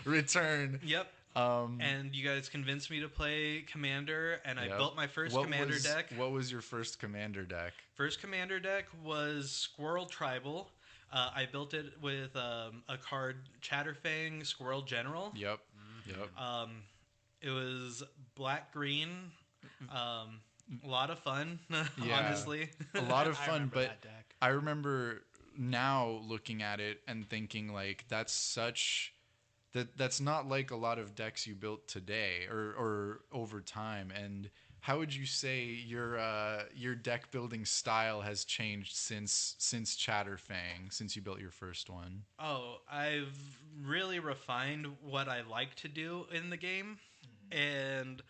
Speaker 1: return.
Speaker 2: Yep. And you guys convinced me to play Commander, and I
Speaker 1: Yep.
Speaker 2: built my first
Speaker 1: What
Speaker 2: Commander
Speaker 1: was-
Speaker 2: deck.
Speaker 1: What was your first Commander deck?
Speaker 2: First Commander deck was Squirrel Tribal. I built it with a card Chatterfang Squirrel General.
Speaker 1: Yep. Yep.
Speaker 2: It was black green. A lot of fun,
Speaker 1: Yeah.
Speaker 2: honestly.
Speaker 1: A lot of
Speaker 3: I
Speaker 1: fun,
Speaker 3: remember
Speaker 1: but
Speaker 3: that deck.
Speaker 1: I remember now looking at it and thinking like that's not like a lot of decks you built today or over time. And how would you say your deck building style has changed since Chatterfang, since you built your first one?
Speaker 2: Oh, I've really refined what I like to do in the game and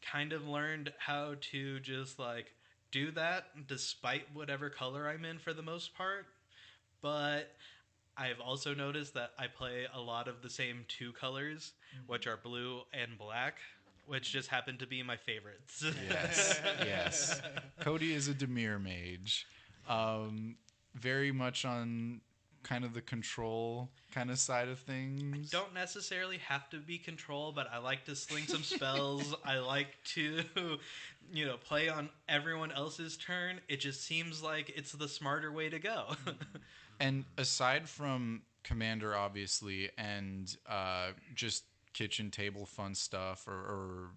Speaker 2: kind of learned how to just like do that despite whatever color I'm in for the most part. But I've also noticed that I play a lot of the same two colors, which are blue and black, which just happen to be my favorites.
Speaker 1: Yes, yes. Cody is a Demir mage, very much on kind of the control kind of side of things.
Speaker 2: Don't necessarily have to be control, but I like to sling some spells. I like to, play on everyone else's turn. It just seems like it's the smarter way to go.
Speaker 1: And aside from Commander, obviously, and just kitchen table fun stuff or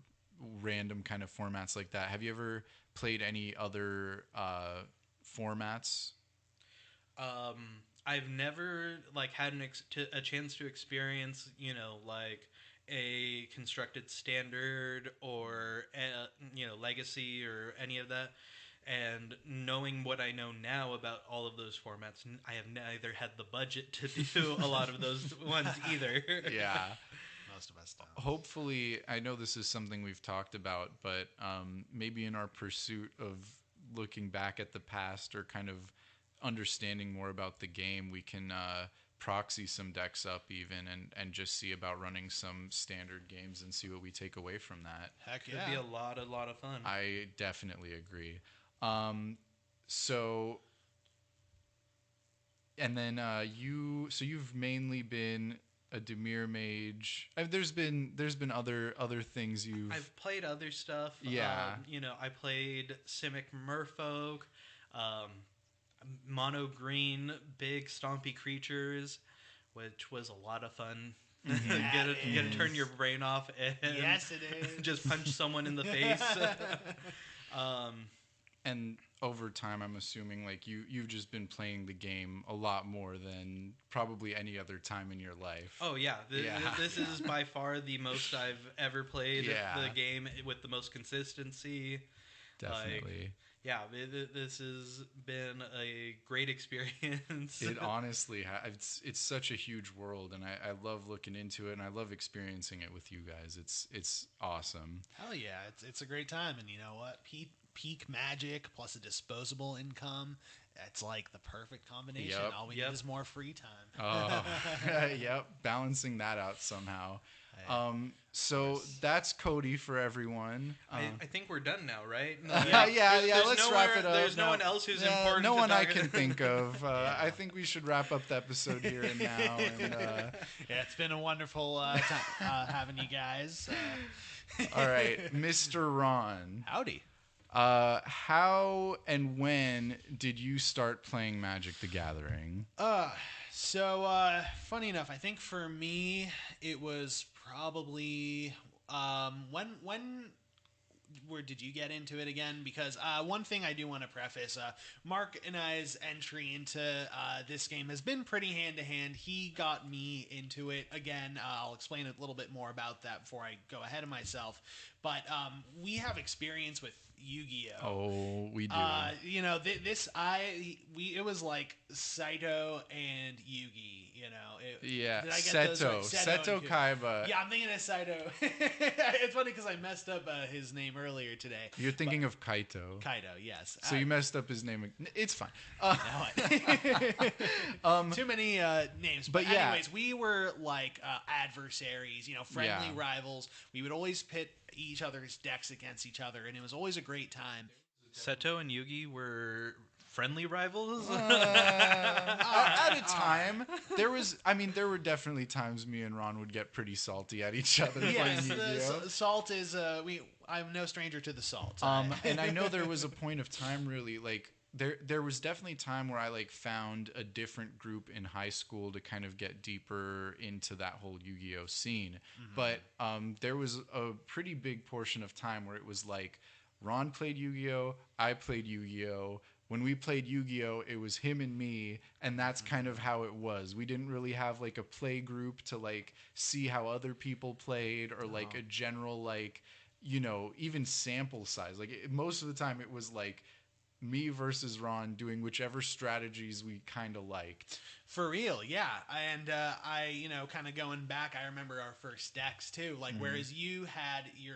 Speaker 1: random kind of formats like that, have you ever played any other formats?
Speaker 2: I've never had a chance to experience, like a constructed standard or legacy or any of that. And knowing what I know now about all of those formats, I have neither had the budget to do a lot of those ones either.
Speaker 1: Yeah.
Speaker 3: Most of us don't.
Speaker 1: Hopefully, I know this is something we've talked about, but maybe in our pursuit of looking back at the past or kind of understanding more about the game, we can proxy some decks up even and just see about running some standard games and see what we take away from that.
Speaker 3: Heck
Speaker 2: It'd
Speaker 3: yeah.
Speaker 2: be a lot of fun.
Speaker 1: I definitely agree. So, and then you've mainly been a Dimir mage. There's been other things
Speaker 2: I've played other stuff.
Speaker 1: Yeah.
Speaker 2: I played Simic Merfolk, mono green, big stompy creatures, which was a lot of fun. You get to turn your brain off and
Speaker 3: Yes, it is.
Speaker 2: just punch someone in the face.
Speaker 1: And over time, I'm assuming like you've just been playing the game a lot more than probably any other time in your life.
Speaker 2: Oh yeah,
Speaker 1: Yeah.
Speaker 2: This is by far the most I've ever played
Speaker 1: Yeah.
Speaker 2: the game with the most consistency.
Speaker 1: Definitely.
Speaker 2: This has been a great experience.
Speaker 1: It honestly, it's such a huge world, and I love looking into it, and I love experiencing it with you guys. It's awesome.
Speaker 3: Hell yeah, it's a great time, and you know what? Peak magic plus a disposable income. It's like the perfect combination.
Speaker 1: Yep.
Speaker 3: All we need is more free time.
Speaker 1: Oh, yep, balancing that out somehow. So that's Cody for everyone.
Speaker 2: I think we're done now, right?
Speaker 1: Yeah.
Speaker 2: There's
Speaker 1: Let's wrap it up.
Speaker 2: There's no one else who's important.
Speaker 1: No
Speaker 2: to
Speaker 1: one I
Speaker 2: talk-
Speaker 1: can think of. I think we should wrap up the episode here and now. And,
Speaker 3: Yeah, it's been a wonderful time having you guys.
Speaker 1: all right, Mr. Ron.
Speaker 3: Howdy.
Speaker 1: How and when did you start playing Magic the Gathering?
Speaker 3: So funny enough, I think for me it was probably where did you get into it again? Because one thing I do want to preface, Mark and I's entry into this game has been pretty hand-to-hand. He got me into it. Again, I'll explain a little bit more about that before I go ahead of myself. But we have experience with Yu-Gi-Oh!
Speaker 1: Oh, we do.
Speaker 3: It was like Saito and Yugi,
Speaker 1: Yeah,
Speaker 3: did I get those right?
Speaker 1: Seto
Speaker 3: and
Speaker 1: Kaiba.
Speaker 3: Yeah, I'm thinking of Saito. It's funny because I messed up his name earlier today.
Speaker 1: You're thinking of Kaito.
Speaker 3: Kaito, yes.
Speaker 1: So you messed up his name. It's fine.
Speaker 3: Too many names.
Speaker 1: but
Speaker 3: But
Speaker 1: yeah.
Speaker 3: anyways, we were like adversaries, friendly
Speaker 1: Yeah.
Speaker 3: rivals. We would always pit each other's decks against each other, and it was always a great time.
Speaker 2: Seto and Yugi were friendly rivals.
Speaker 1: At a time, there were definitely times me and Ron would get pretty salty at each other
Speaker 3: Yes,
Speaker 1: playing Yu-Gi-Oh!
Speaker 3: Salt is I'm no stranger to the salt.
Speaker 1: And I know there was a point of time really like there was definitely time where I like found a different group in high school to kind of get deeper into that whole Yu-Gi-Oh scene.
Speaker 3: Mm-hmm.
Speaker 1: But there was a pretty big portion of time where it was like Ron played Yu-Gi-Oh, I played Yu-Gi-Oh. When we played Yu-Gi-Oh, it was him and me, and that's kind of how it was. We didn't really have like a play group to like see how other people played or like a general like, even sample size. Like most of the time it was like me versus Ron doing whichever strategies we kind of liked.
Speaker 3: For real, yeah. And I, kind of going back, I remember our first decks too. Like, whereas you had your,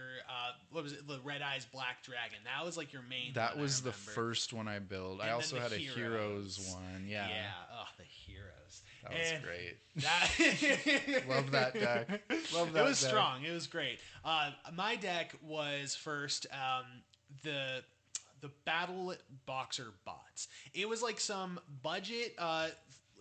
Speaker 3: what was it, the Red Eyes Black Dragon. That was like your main.
Speaker 1: That
Speaker 3: one,
Speaker 1: was
Speaker 3: I
Speaker 1: the
Speaker 3: remember.
Speaker 1: first one I built. I
Speaker 3: And
Speaker 1: also
Speaker 3: then
Speaker 1: had
Speaker 3: the
Speaker 1: a Heroes one. Yeah.
Speaker 3: Yeah. Oh, the Heroes.
Speaker 1: That was
Speaker 3: And
Speaker 1: great.
Speaker 3: That
Speaker 1: Love that deck. Love that
Speaker 3: It was
Speaker 1: deck.
Speaker 3: strong. It was great. My deck was first the Battle Boxer Bots. It was like some budget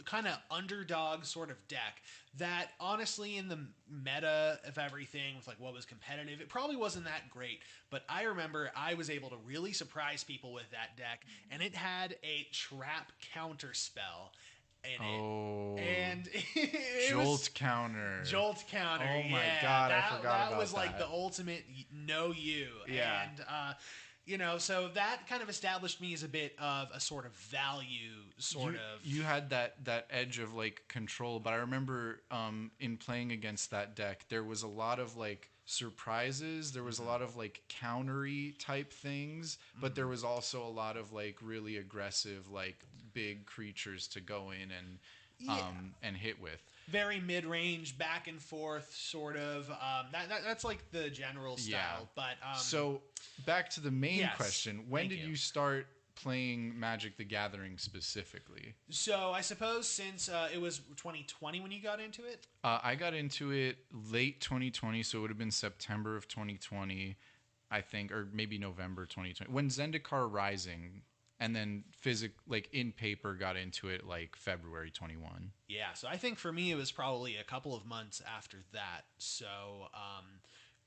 Speaker 3: kind of underdog sort of deck that honestly in the meta of everything with like what was competitive, it probably wasn't that great. But I remember I was able to really surprise people with that deck, and it had a trap counter spell in
Speaker 1: Oh.
Speaker 3: it. And it
Speaker 1: Jolt
Speaker 3: was
Speaker 1: counter.
Speaker 3: Jolt counter.
Speaker 1: Oh my
Speaker 3: yeah,
Speaker 1: God, I
Speaker 3: that,
Speaker 1: forgot
Speaker 3: that
Speaker 1: about
Speaker 3: was like
Speaker 1: that.
Speaker 3: the ultimate know you.
Speaker 1: Yeah.
Speaker 3: And so that kind of established me as a bit of a sort of value
Speaker 1: You had that edge of like control, but I remember in playing against that deck, there was a lot of like surprises. There was a lot of like countery type things, but there was also a lot of like really aggressive like big creatures to go in and hit with.
Speaker 3: very mid-range, back and forth sort of. That's like the general style.
Speaker 1: Yeah.
Speaker 3: But
Speaker 1: So back to the main
Speaker 3: yes,
Speaker 1: question: when
Speaker 3: thank
Speaker 1: did
Speaker 3: you.
Speaker 1: you start playing Magic the Gathering specifically?
Speaker 3: So I suppose since it was 2020 when you got into it.
Speaker 1: I got into it late 2020, so it would have been September of 2020, I think, or maybe November 2020, when Zendikar Rising, and then in paper got into it like February 21.
Speaker 3: Yeah, so I think for me it was probably a couple of months after that. So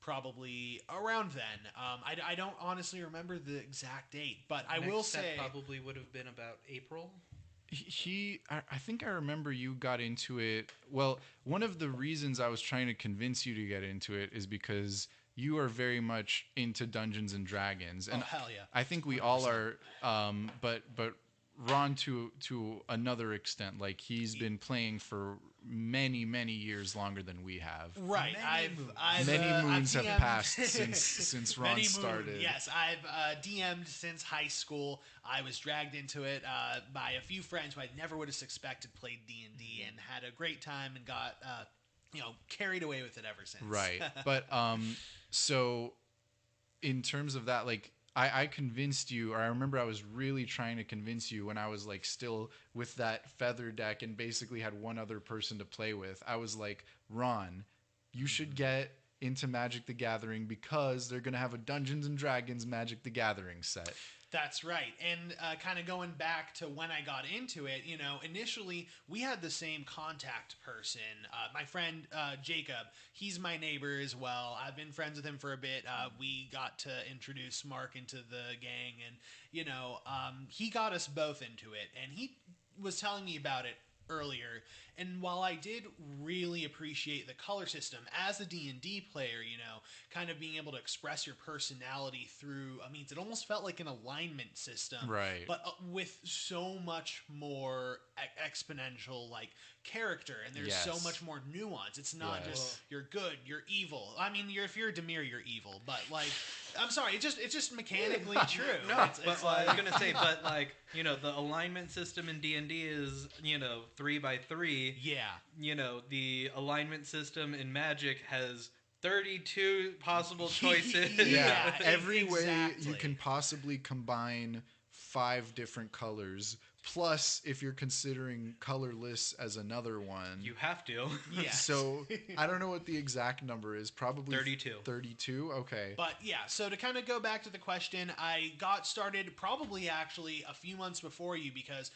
Speaker 3: probably around then. I don't honestly remember the exact date, but I will say
Speaker 2: probably would have been about April.
Speaker 1: I think I remember you got into it. Well, one of the reasons I was trying to convince you to get into it is because you are very much into Dungeons and Dragons, and
Speaker 3: hell yeah,
Speaker 1: I think we 100%. All are. But Ron to another extent, like he's been playing for many years longer than we have.
Speaker 3: Right,
Speaker 1: many moons have
Speaker 3: DM'd
Speaker 1: passed since Ron started.
Speaker 3: Yes, I've DM'd since high school. I was dragged into it by a few friends who I never would have suspected played D&D and had a great time and got carried away with it ever since.
Speaker 1: Right, but so in terms of that, like. I convinced you, or I remember I was really trying to convince you when I was like still with that feather deck and basically had one other person to play with. I was like, Ron, you should get into Magic the Gathering because they're going to have a Dungeons and Dragons Magic the Gathering set.
Speaker 3: That's right. And kind of going back to when I got into it, initially we had the same contact person. My friend Jacob, he's my neighbor as well. I've been friends with him for a bit. We got to introduce Mark into the gang, and, he got us both into it. And he was telling me about it earlier, and while I did really appreciate the color system as a D&D player, kind of being able to express your personality through a means, it almost felt like an alignment system,
Speaker 1: right?
Speaker 3: But with so much more exponential character, and there's so much more nuance. It's not just you're good, you're evil. I mean, if you're a Demir, you're evil, but I'm sorry, it's just mechanically true.
Speaker 2: No, but I was gonna say, but the alignment system in D&D is 3x3.
Speaker 3: Yeah.
Speaker 2: The alignment system in Magic has 32 possible choices.
Speaker 1: Yeah, every way you can possibly combine 5 different colors. Plus, if you're considering colorless as another one,
Speaker 2: you have to.
Speaker 3: Yes.
Speaker 1: So I don't know what the exact number is. Probably
Speaker 2: 32.
Speaker 1: 32. Okay.
Speaker 3: But yeah, so to kind of go back to the question, I got started probably actually a few months before you because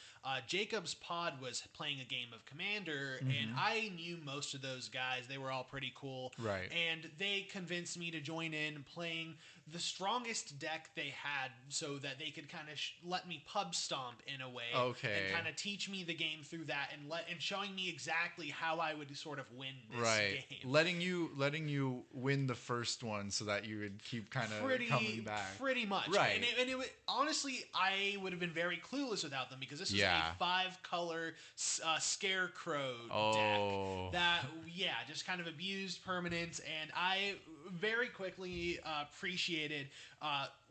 Speaker 3: Jacob's pod was playing a game of Commander, and I knew most of those guys. They were all pretty cool.
Speaker 1: Right.
Speaker 3: And they convinced me to join in playing the strongest deck they had so that they could kind of let me pub stomp in a way.
Speaker 1: Okay.
Speaker 3: And kind of teach me the game through that and showing me exactly how I would sort of win this game.
Speaker 1: Letting you win the first one so that you would keep kind of coming back.
Speaker 3: Pretty much.
Speaker 1: Right.
Speaker 3: And it honestly, I would have been very clueless without them because this was a 5-color scarecrow deck that, just kind of abused permanence, and I very quickly appreciated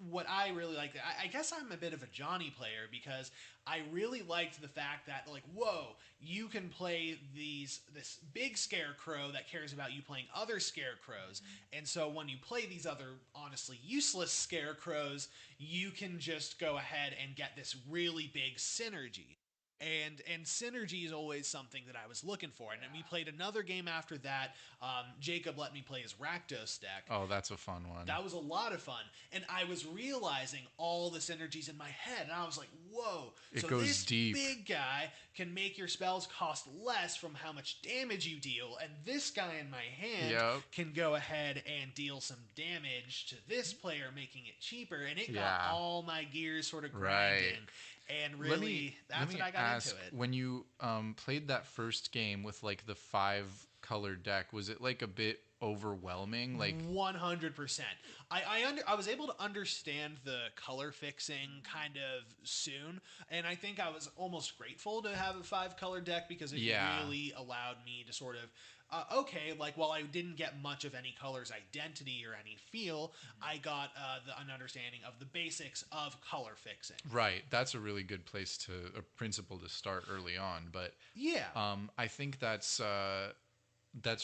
Speaker 3: what I really liked. I guess I'm a bit of a Johnny player because I really liked the fact that, you can play this big scarecrow that cares about you playing other scarecrows. And so when you play these other honestly useless scarecrows, you can just go ahead and get this really big synergy. And synergy is always something that I was looking for. And then we played another game after that. Jacob let me play his Rakdos deck.
Speaker 1: Oh, that's a fun one.
Speaker 3: That was a lot of fun. And I was realizing all the synergies in my head. And I was like, whoa.
Speaker 1: It goes
Speaker 3: this
Speaker 1: deep.
Speaker 3: Big guy can make your spells cost less from how much damage you deal. And this guy in my hand can go ahead and deal some damage to this player, making it cheaper. And it got all my gears sort of grinding.
Speaker 1: Right.
Speaker 3: And really, that's what I got into it.
Speaker 1: When you played that first game with the 5-color deck, was it a bit overwhelming?
Speaker 3: 100%. I was able to understand the color fixing kind of soon, and I think I was almost grateful to have a 5-color deck because it really allowed me to sort of while I didn't get much of any color's identity or any feel, I got an understanding of the basics of color fixing.
Speaker 1: Right. That's a really good a principle to start early on. But I think that's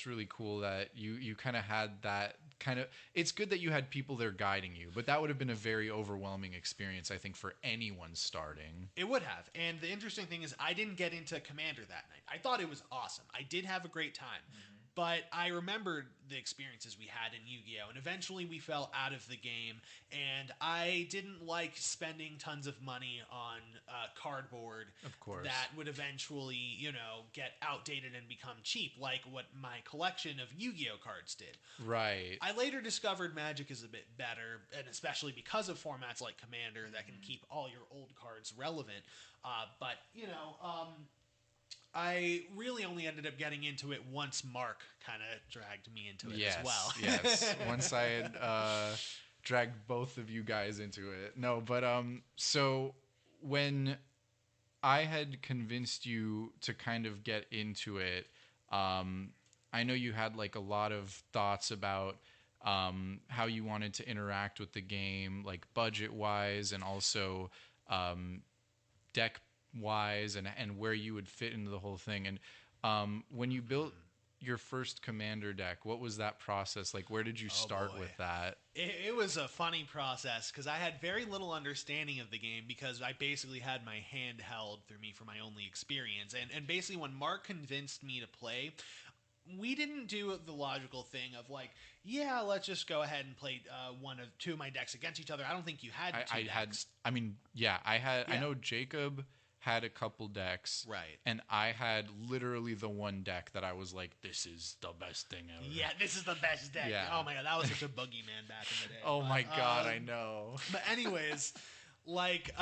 Speaker 1: really cool that you kind of had that kind of, it's good that you had people there guiding you, but that would have been a very overwhelming experience, I think, for anyone starting.
Speaker 3: It would have. And the interesting thing is I didn't get into Commander that night. I thought it was awesome. I did have a great time. But I remembered the experiences we had in Yu-Gi-Oh! And eventually we fell out of the game. And I didn't like spending tons of money on cardboard.
Speaker 1: Of course.
Speaker 3: That would eventually, get outdated and become cheap, like what my collection of Yu-Gi-Oh! Cards did.
Speaker 1: Right.
Speaker 3: I later discovered Magic is a bit better, and especially because of formats like Commander that can keep all your old cards relevant. I really only ended up getting into it once Mark kind of dragged me into it as well.
Speaker 1: Yes. Once I had dragged both of you guys into it. No, but so when I had convinced you to kind of get into it, I know you had like a lot of thoughts about how you wanted to interact with the game, like budget wise, and also deck wise, and where you would fit into the whole thing. And when you built your first Commander deck, what was that process like? Where did you start with that?
Speaker 3: It was a funny process because I had very little understanding of the game because I basically had my hand held through me for my only experience. And basically when Mark convinced me to play, we didn't do the logical thing of like, yeah, let's just go ahead and play two of my decks against each other. I don't think you had two decks.
Speaker 1: I know Jacob had a couple decks.
Speaker 3: Right.
Speaker 1: And I had literally the one deck that I was like, this is the best thing ever.
Speaker 3: Yeah, this is the best deck.
Speaker 1: Yeah.
Speaker 3: Oh my God, that was such a boogeyman back in the day.
Speaker 1: Oh my God, I know.
Speaker 3: But anyways, like,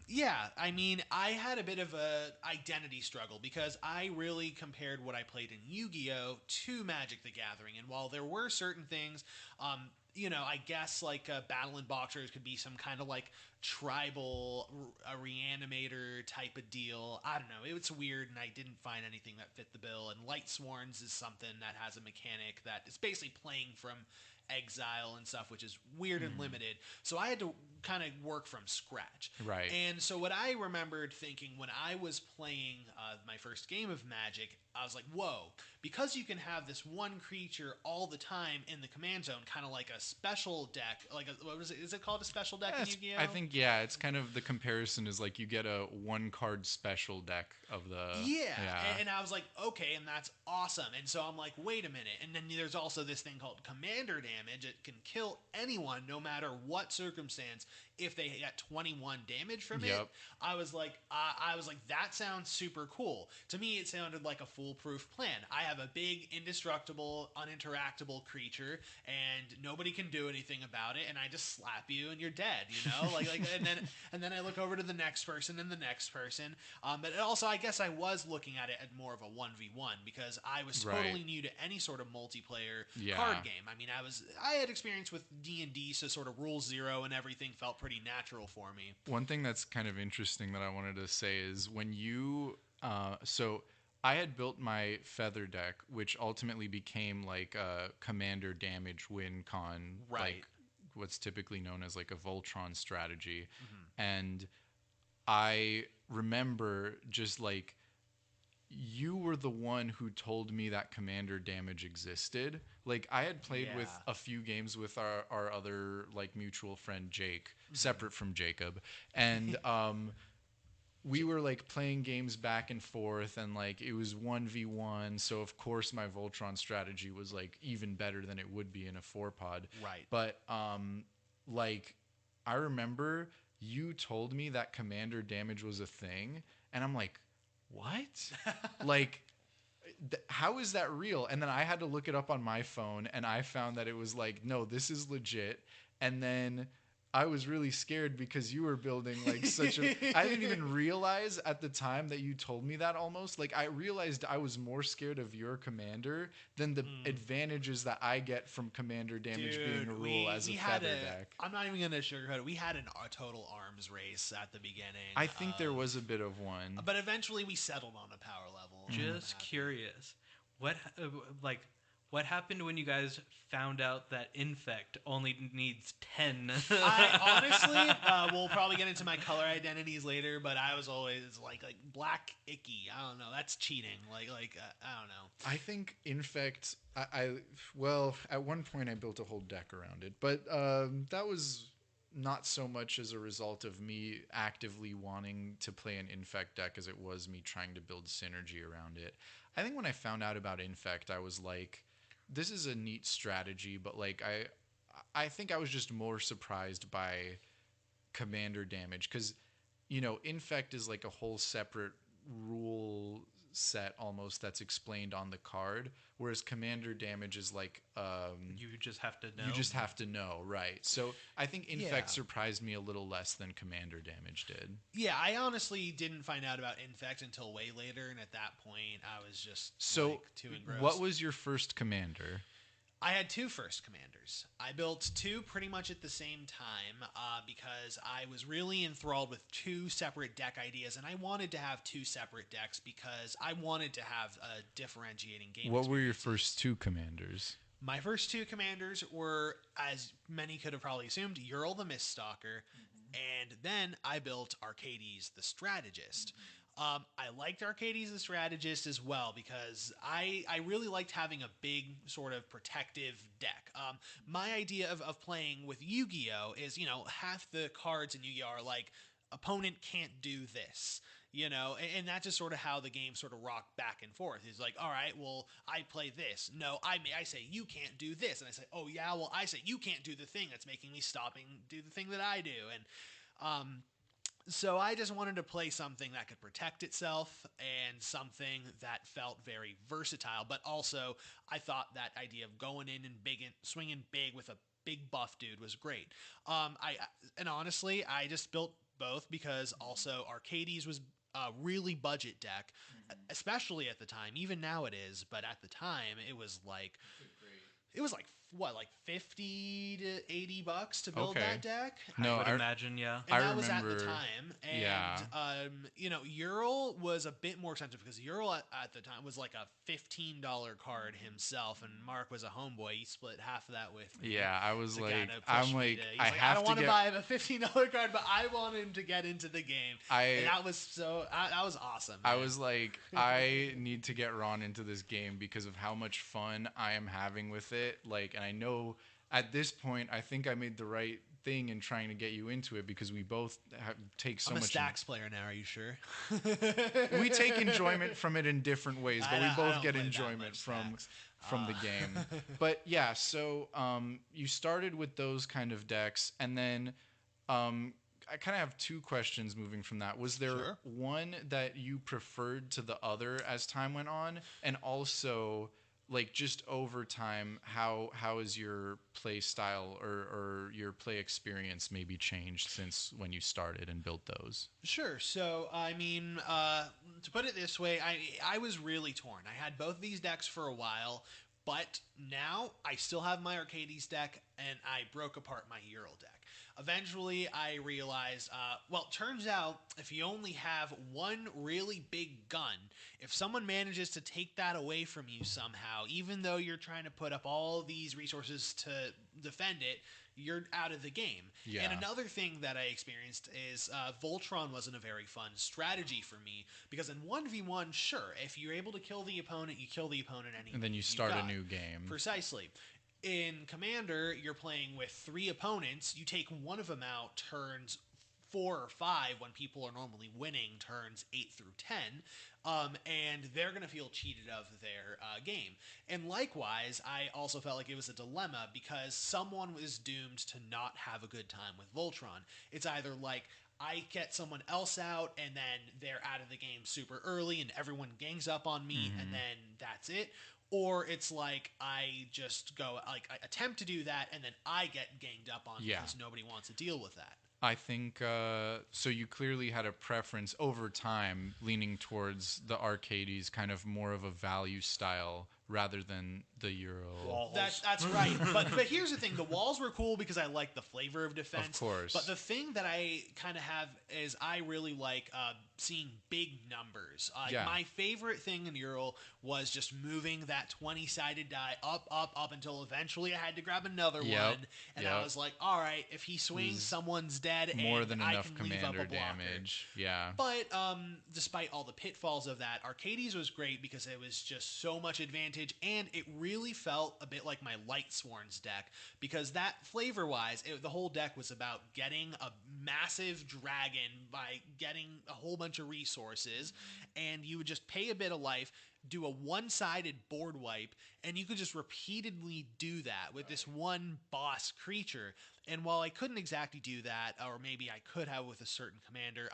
Speaker 3: yeah, I mean, I had a bit of a identity struggle because I really compared what I played in Yu-Gi-Oh! To Magic the Gathering. And while there were certain things, I guess like Battle and Boxers could be some kind of like tribal reanimator type of deal. I don't know. It's weird, and I didn't find anything that fit the bill. And Light Sworns is something that has a mechanic that is basically playing from exile and stuff, which is weird and limited. So I had to kind of work from scratch.
Speaker 1: Right.
Speaker 3: And so what I remembered thinking when I was playing my first game of Magic, I was like, whoa, because you can have this one creature all the time in the command zone, kind of like a special deck, like what was it? Is it called a special deck in Yu-Gi-Oh?
Speaker 1: I think, yeah, it's kind of the comparison is like you get a one card special deck of the...
Speaker 3: Yeah. And I was like, okay, and that's awesome. And so I'm like, wait a minute. And then there's also this thing called commander damage. It can kill anyone, no matter what circumstance, if they get 21 damage from it. I was like, that sounds super cool. To me, it sounded like a foolproof plan. I have a big, indestructible, uninteractable creature, and nobody can do anything about it, and I just slap you and you're dead, and then I look over to the next person and the next person. But also, I guess I was looking at it as more of a 1v1 because I was totally new to any sort of multiplayer card game. I mean, I had experience with D&D, so sort of Rule Zero and everything felt pretty natural for me.
Speaker 1: One thing that's kind of interesting that I wanted to say is when you so I had built my feather deck, which ultimately became like a commander damage win con, like what's typically known as like a Voltron strategy. And I remember just like you were the one who told me that commander damage existed. Like I had played with a few games with our other like mutual friend Jake, separate from Jacob, and we were like playing games back and forth, and like it was 1v1, so of course my Voltron strategy was like even better than it would be in a 4-pod.
Speaker 3: Right.
Speaker 1: But like I remember you told me that commander damage was a thing, and I'm like, what? Like, how is that real? And then I had to look it up on my phone, and I found that it was like, no, this is legit. And then I was really scared because you were building like such a... I didn't even realize at the time that you told me that almost. Like, I realized I was more scared of your commander than the advantages that I get from commander damage being a rule as a feather deck.
Speaker 3: I'm not even going to sugarcoat it. We had a total arms race at the beginning.
Speaker 1: I think there was a bit of one.
Speaker 3: But eventually we settled on a power level.
Speaker 2: Just curious. What, What happened when you guys found out that Infect only needs 10?
Speaker 3: I honestly, we'll probably get into my color identities later, but I was always like black icky. I don't know. That's cheating. I don't know.
Speaker 1: I think Infect. Well, at one point I built a whole deck around it, but that was not so much as a result of me actively wanting to play an Infect deck as it was me trying to build synergy around it. I think when I found out about Infect, I was like, this is a neat strategy, but like I think I was just more surprised by commander damage because, Infect is like a whole separate rule set almost that's explained on the card, whereas commander damage is like
Speaker 2: you just have to know.
Speaker 1: you just have to know, right? So I think Infect
Speaker 3: Yeah.
Speaker 1: surprised me a little less than commander damage did.
Speaker 3: Yeah, I honestly didn't find out about Infect until way later, and at that point, I was just too engrossed.
Speaker 1: What was your first commander?
Speaker 3: I had two first commanders. I built two pretty much at the same time because I was really enthralled with two separate deck ideas, and I wanted to have two separate decks because I wanted to have a differentiating game.
Speaker 1: What were your first two commanders?
Speaker 3: My first two commanders were, as many could have probably assumed, Ural the Miststalker, and then I built Arcades the Strategist. I liked Arcades the Strategist as well because I really liked having a big sort of protective deck. My idea of playing with Yu-Gi-Oh! Is, half the cards in Yu-Gi-Oh! Are like, opponent can't do this. And that's just sort of how the game sort of rocked back and forth. It's like, all right, well, I play this. No, I say, you can't do this. And I say, oh, yeah, well, I say, you can't do the thing that's making me stop and do the thing that I do. And so I just wanted to play something that could protect itself and something that felt very versatile. But also, I thought that idea of going in and swinging big with a big buff dude was great. And honestly, I just built both because also Arcades was a really budget deck, especially at the time. Even now it is, but at the time it was like what, like $50 to $80 to build that deck?
Speaker 1: No,
Speaker 2: I would imagine, yeah.
Speaker 3: And
Speaker 1: I
Speaker 3: that was at
Speaker 1: remember-
Speaker 3: the time. And,
Speaker 1: yeah.
Speaker 3: Ural was a bit more expensive because Ural at the time was like a $15 card himself, and Mark was a homeboy. He split half of that with me.
Speaker 1: Yeah, I was
Speaker 3: to
Speaker 1: like,
Speaker 3: kinda push
Speaker 1: I'm
Speaker 3: me
Speaker 1: like,
Speaker 3: to- he's
Speaker 1: I
Speaker 3: like,
Speaker 1: have
Speaker 3: I don't
Speaker 1: to
Speaker 3: want to
Speaker 1: get.
Speaker 3: buy the $15 card, but I want him to get into the game. And that was that was awesome.
Speaker 1: I
Speaker 3: man.
Speaker 1: was like, I need to get Ron into this game because of how much fun I am having with it. Like, and I know at this point, I think I made the right thing in trying to get you into it because we both take so
Speaker 3: I'm a
Speaker 1: much.
Speaker 3: Stacks player now. Are you sure?
Speaker 1: We take enjoyment from it in different ways, but we
Speaker 3: I
Speaker 1: both
Speaker 3: don't
Speaker 1: get
Speaker 3: play that
Speaker 1: enjoyment
Speaker 3: much
Speaker 1: from
Speaker 3: Stacks.
Speaker 1: the game. But yeah, so you started with those kind of decks, and then I kind of have two questions moving from that. Was there
Speaker 3: Sure.
Speaker 1: one that you preferred to the other as time went on, and also, like, just over time, how has your play style or your play experience maybe changed since when you started and built those?
Speaker 3: Sure. So, I mean, to put it this way, I was really torn. I had both these decks for a while, but now I still have my Arcades deck, and I broke apart my Ural deck. Eventually, I realized, turns out if you only have one really big gun, if someone manages to take that away from you somehow, even though you're trying to put up all these resources to defend it, you're out of the game.
Speaker 1: Yeah.
Speaker 3: And another thing that I experienced is Voltron wasn't a very fun strategy for me because in 1v1, sure, if you're able to kill the opponent, you kill the opponent anyway.
Speaker 1: And then you start a new game.
Speaker 3: Precisely. In Commander, you're playing with 3 opponents. You take one of them out turns 4 or 5 when people are normally winning turns 8 through 10. And they're going to feel cheated of their game. And likewise, I also felt like it was a dilemma because someone was doomed to not have a good time with Voltron. It's either like I get someone else out and then they're out of the game super early and everyone gangs up on me and then that's it. Or it's like I just go, like, I attempt to do that, and then I get ganged up on because nobody wants to deal with that.
Speaker 1: I think so. You clearly had a preference over time, leaning towards the Arcades, kind of more of a value style rather than the Euro.
Speaker 3: That's right. But here's the thing: the walls were cool because I like the flavor of defense.
Speaker 1: Of course.
Speaker 3: But the thing that I kind of have is I really like seeing big numbers.
Speaker 1: Yeah.
Speaker 3: My favorite thing in Ural was just moving that 20-sided die up until eventually I had to grab another one. And I was like, all right, if he swings, someone's dead,
Speaker 1: more
Speaker 3: and
Speaker 1: than
Speaker 3: I
Speaker 1: enough
Speaker 3: can leave up
Speaker 1: commander
Speaker 3: a blocker.
Speaker 1: damage. Yeah.
Speaker 3: But despite all the pitfalls of that, Arcades was great because it was just so much advantage, and it really felt a bit like my Lightsworn's deck, because that flavor-wise, the whole deck was about getting a massive dragon by getting a whole bunch of resources, and you would just pay a bit of life, do a one-sided board wipe, and you could just repeatedly do that with this one boss creature. And while I couldn't exactly do that, or maybe I could have with a certain commander,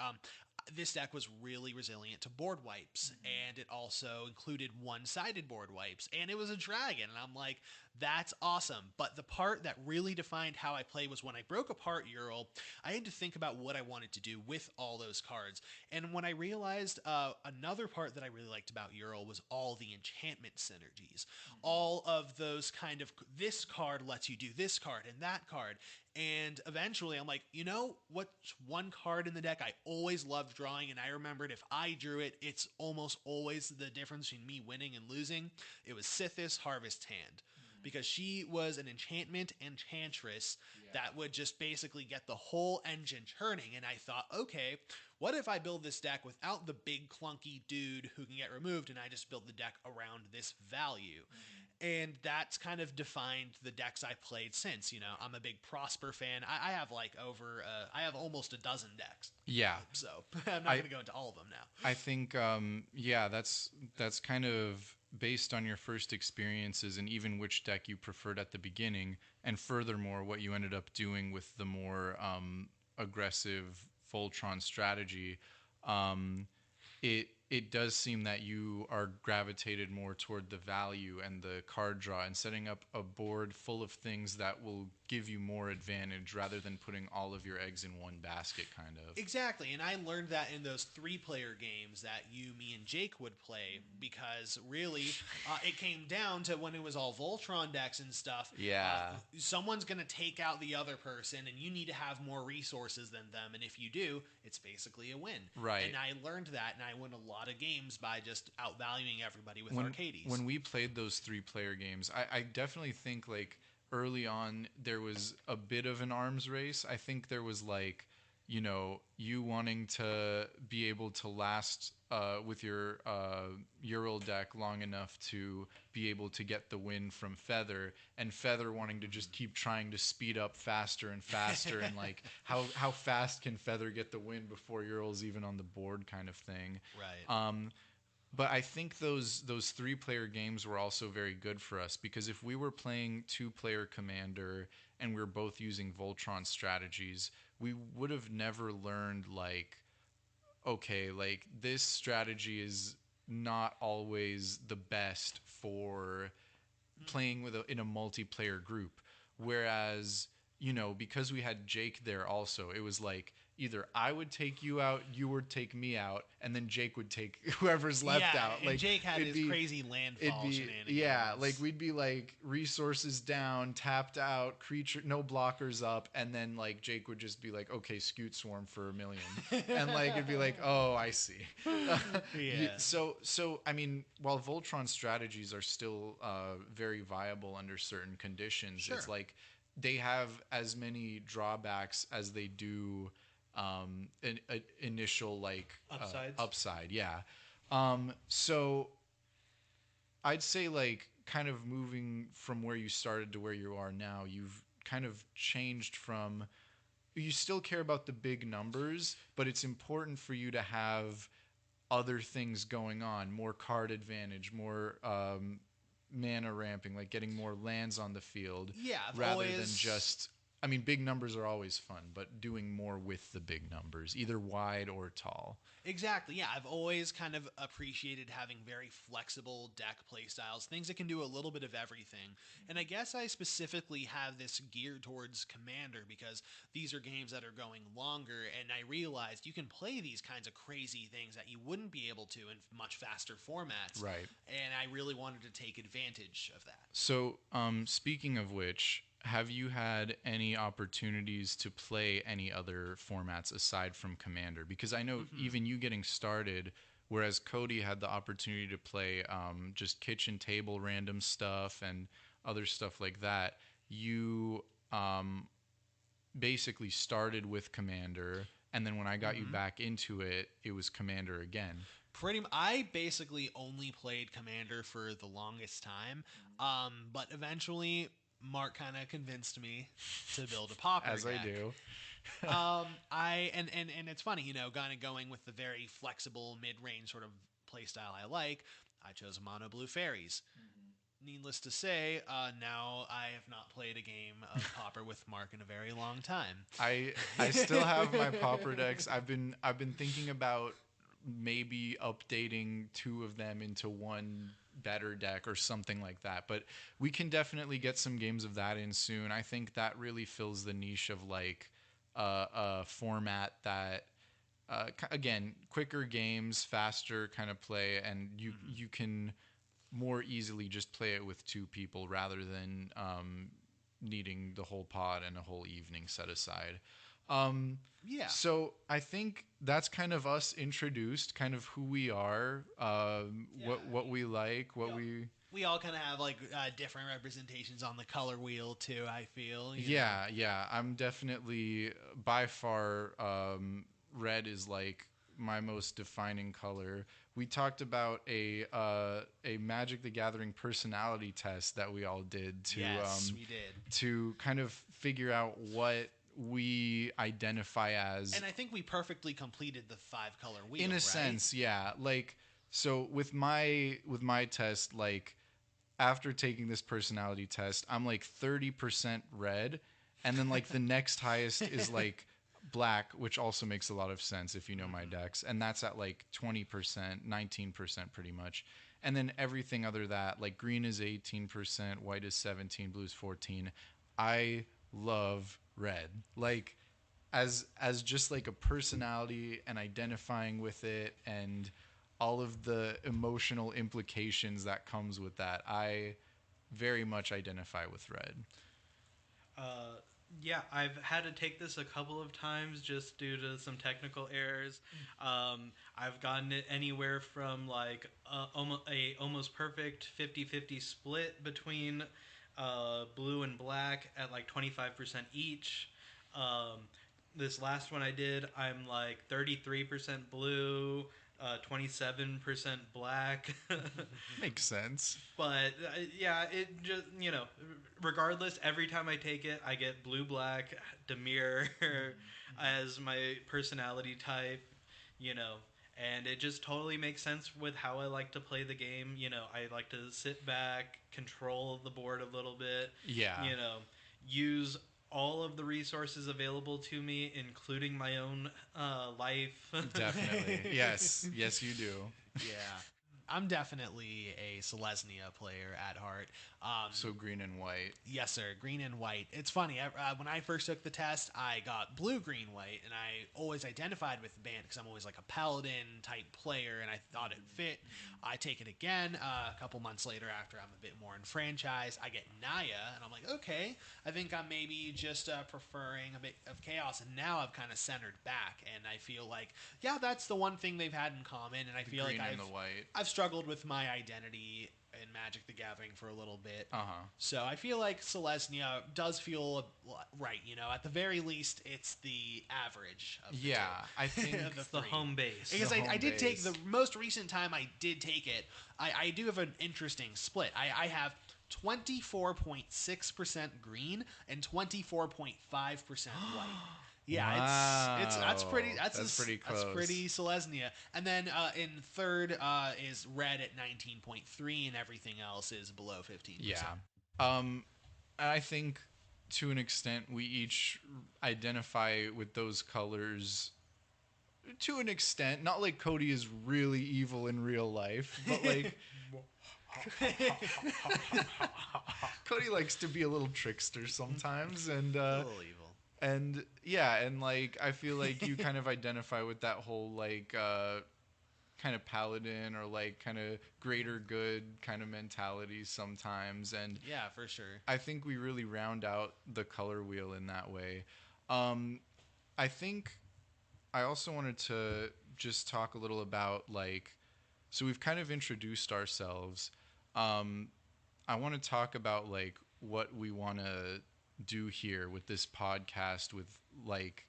Speaker 3: this deck was really resilient to board wipes, and it also included one-sided board wipes, and it was a dragon, and I'm like, that's awesome. But the part that really defined how I play was when I broke apart Ural, I had to think about what I wanted to do with all those cards. And when I realized another part that I really liked about Ural was all the enchantment synergies. All of those kind of, this card lets you do this card and that card. And eventually I'm like, you know, what's one card in the deck I always loved drawing, and I remembered if I drew it, it's almost always the difference between me winning and losing. It was Sithis Harvest Hand. Because she was an enchantment enchantress that would just basically get the whole engine turning. And I thought, okay, what if I build this deck without the big clunky dude who can get removed, and I just build the deck around this value? And that's kind of defined the decks I've played since. You know, I'm a big Prosper fan. I have like I have almost a dozen decks.
Speaker 1: Yeah.
Speaker 3: So I'm not going to go into all of them now.
Speaker 1: I think, that's kind of based on your first experiences and even which deck you preferred at the beginning, and furthermore, what you ended up doing with the more aggressive Voltron strategy. It does seem that you are gravitated more toward the value and the card draw and setting up a board full of things that will give you more advantage rather than putting all of your eggs in one basket, kind of.
Speaker 3: Exactly, and I learned that in those 3-player games that you, me, and Jake would play, because really, it came down to when it was all Voltron decks and stuff.
Speaker 1: Yeah.
Speaker 3: Someone's going to take out the other person, and you need to have more resources than them, and if you do, it's basically a win.
Speaker 1: Right.
Speaker 3: And I learned that, and I won a lot of games by just outvaluing everybody with Arcades.
Speaker 1: When we played those 3-player games, I definitely think, like, early on, there was a bit of an arms race. I think there was, like, you know, you wanting to be able to last with your Ural deck long enough to be able to get the win from Feather, and Feather wanting to just keep trying to speed up faster and faster, and, like, how fast can Feather get the win before Ural's even on the board, kind of thing.
Speaker 3: Right.
Speaker 1: But I think those 3-player games were also very good for us, because if we were playing 2-player Commander and we were both using Voltron strategies, we would have never learned, like, okay, like, this strategy is not always the best for playing in a multiplayer group. Whereas, you know, because we had Jake there also, it was like, either I would take you out, you would take me out, and then Jake would take whoever's left out.
Speaker 3: And
Speaker 1: like,
Speaker 3: Jake had his crazy landfall shenanigans.
Speaker 1: Yeah, like, we'd be like, resources down, tapped out, creature, no blockers up, and then, like, Jake would just be like, okay, Scoot Swarm for 1 million. And, like, it'd be like, oh, I see.
Speaker 3: Yeah.
Speaker 1: So I mean, while Voltron strategies are still very viable under certain conditions,
Speaker 3: Sure.
Speaker 1: it's like they have as many drawbacks as they do an initial, like, upside. Yeah. So I'd say, like, kind of moving from where you started to where you are now, you've kind of changed from, you still care about the big numbers, but it's important for you to have other things going on, more card advantage, more mana ramping, like getting more lands on the field.
Speaker 3: Yeah,
Speaker 1: rather than just, I mean, big numbers are always fun, but doing more with the big numbers, either wide or tall.
Speaker 3: Exactly. Yeah, I've always kind of appreciated having very flexible deck playstyles, things that can do a little bit of everything. And I guess I specifically have this geared towards Commander because these are games that are going longer, and I realized you can play these kinds of crazy things that you wouldn't be able to in much faster formats.
Speaker 1: Right.
Speaker 3: And I really wanted to take advantage of that.
Speaker 1: So, speaking of which, have you had any opportunities to play any other formats aside from Commander? Because I know even you getting started, whereas Cody had the opportunity to play just kitchen table random stuff and other stuff like that, you basically started with Commander, and then when I got you back into it, it was Commander again.
Speaker 3: I basically only played Commander for the longest time, but eventually Mark kind of convinced me to build a Pauper
Speaker 1: As
Speaker 3: deck.
Speaker 1: I do.
Speaker 3: And it's funny, kind of going with the very flexible mid-range sort of playstyle I like. I chose mono blue fairies. Needless to say, now I have not played a game of Pauper with Mark in a very long time.
Speaker 1: I still have my Pauper decks. I've been thinking about maybe updating 2 of them into one better deck or something like that. But we can definitely get some games of that in soon. I think that really fills the niche of like a format that again, quicker games, faster kind of play, and you can more easily just play it with 2 people rather than needing the whole pod and a whole evening set aside.
Speaker 3: Yeah.
Speaker 1: So I think that's kind of us introduced, kind of who we are, what we like,
Speaker 3: we all kind of have like different representations on the color wheel too, I feel.
Speaker 1: Yeah. I'm definitely by far red is like my most defining color. We talked about a Magic the Gathering personality test that we all did to
Speaker 3: Yes, we did.
Speaker 1: to kind of figure out what we identify as.
Speaker 3: And I think we perfectly completed the 5-color wheel,
Speaker 1: in a
Speaker 3: right?
Speaker 1: sense, yeah. Like, so with my test, like after taking this personality test, I'm like 30% red, and then like the next highest is like black, which also makes a lot of sense if you know my decks, and that's at like 20%, 19% pretty much. And then everything other that, like green is 18%, white is 17, blue is 14. I love red. Like as just like a personality and identifying with it and all of the emotional implications that comes with that. I very much identify with red.
Speaker 2: Yeah, I've had to take this a couple of times just due to some technical errors. I've gotten it anywhere from like almost perfect 50-50 split between blue and black at like 25% each. This last one I did, I'm like 33% blue, 27% black.
Speaker 1: Makes sense.
Speaker 2: But yeah, it just, regardless, every time I take it, I get blue black Demir as my personality type, and it just totally makes sense with how I like to play the game. I like to sit back, control the board a little bit.
Speaker 1: Yeah.
Speaker 2: Use all of the resources available to me, including my own life.
Speaker 1: Definitely. Yes, you do.
Speaker 3: Yeah. I'm definitely a Selesnya player at heart.
Speaker 1: So green and white.
Speaker 3: Yes, sir. Green and white. It's funny. When I first took the test, I got blue, green, white, and I always identified with the band because I'm always like a paladin type player, and I thought it fit. I take it again a couple months later after I'm a bit more enfranchised. I get Naya, and I'm like, okay, I think I'm maybe just preferring a bit of chaos, and now I've kind of centered back, and I feel like, yeah, that's the one thing they've had in common, and I feel like I've struggled with my identity in Magic the Gathering for a little bit. So I feel like Selesnya does feel right, at the very least it's the average of the two.
Speaker 1: I think
Speaker 2: it's the home base.
Speaker 3: Because I did take the most recent time I did take it, I do have an interesting split. I have 24.6% green and 24.5% white. Yeah,
Speaker 1: wow.
Speaker 3: that's pretty. That's
Speaker 1: pretty close.
Speaker 3: That's pretty Selesnya. And then in third is red at 19.3, and everything else is below 15%.
Speaker 1: Yeah. I think to an extent we each identify with those colors to an extent. Not like Cody is really evil in real life, but like Cody likes to be a little trickster sometimes, and
Speaker 3: a little evil.
Speaker 1: And yeah, and like I feel like you kind of identify with that whole like kind of paladin or like kind of greater good kind of mentalities sometimes. And
Speaker 3: Yeah, for sure.
Speaker 1: I think we really round out the color wheel in that way. I think I also wanted to just talk a little about like, so we've kind of introduced ourselves. Um, I want to talk about like what we want to do here with this podcast, with like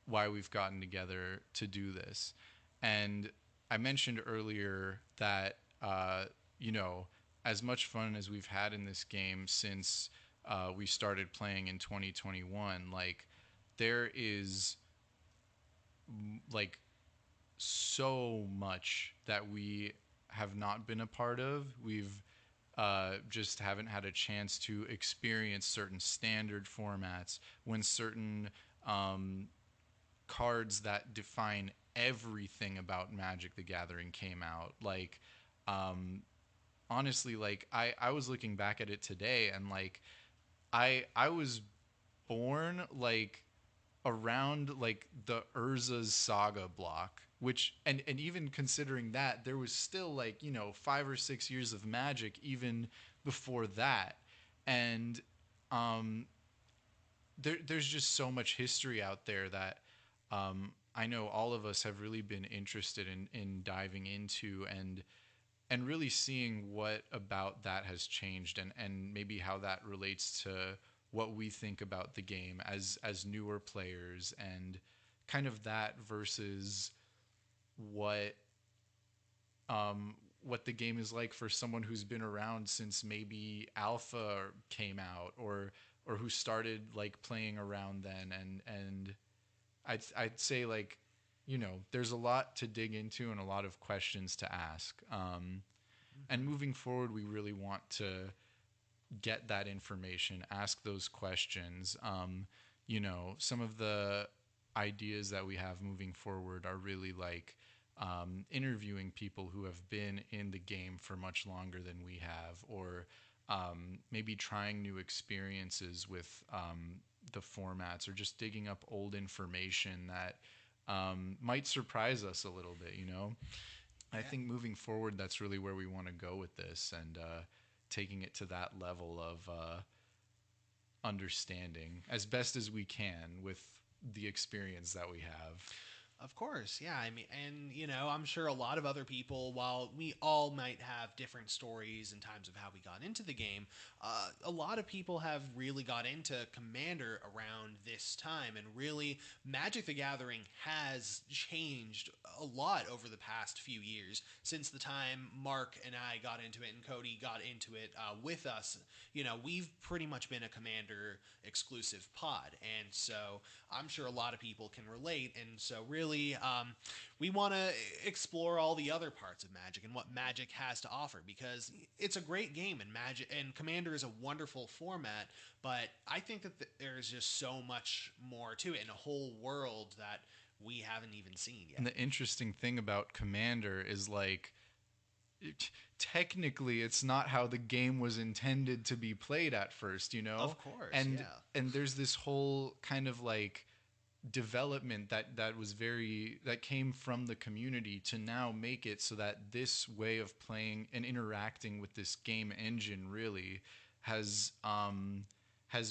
Speaker 1: why we've gotten together to do this. And I mentioned earlier that, you know, as much fun as we've had in this game since we started playing in 2021, like, there is like so much that we have not been a part of. We've just haven't had a chance to experience certain standard formats when certain cards that define everything about Magic the Gathering came out. Like, honestly, like I was looking back at it today, and like I was born like around like the Urza's Saga block, which, and even considering that, there was still like, you know, 5 or 6 years of Magic even before that. And there's just so much history out there that I know all of us have really been interested in diving into, and really seeing what about that has changed, and maybe how that relates to what we think about the game as newer players, and kind of that versus what what the game is like for someone who's been around since maybe Alpha came out, or who started like playing around then. And I'd say, like, you know, there's a lot to dig into and a lot of questions to ask. And moving forward, we really want to get that information, ask those questions. You know, some of the ideas that we have moving forward are really like interviewing people who have been in the game for much longer than we have, or maybe trying new experiences with the formats, or just digging up old information that might surprise us a little bit, you know? I think moving forward, that's really where we want to go with this, and taking it to that level of understanding as best as we can with the experience that we have.
Speaker 3: Of course, yeah. I mean, and I'm sure a lot of other people, while we all might have different stories and times of how we got into the game, a lot of people have really got into Commander around this time, and really, Magic the Gathering has changed a lot over the past few years since the time Mark and I got into it and Cody got into it with us. We've pretty much been a Commander exclusive pod, and so I'm sure a lot of people can relate. And so, really, we want to explore all the other parts of Magic and what Magic has to offer, because it's a great game, and Magic and Commander is a wonderful format. But I think that there's just so much more to it, in a whole world that we haven't even seen yet.
Speaker 1: And the interesting thing about Commander is, like, technically it's not how the game was intended to be played at first, you know?
Speaker 3: Of course,
Speaker 1: and
Speaker 3: yeah.
Speaker 1: and there's this whole kind of like development that came from the community to now make it so that this way of playing and interacting with this game engine really has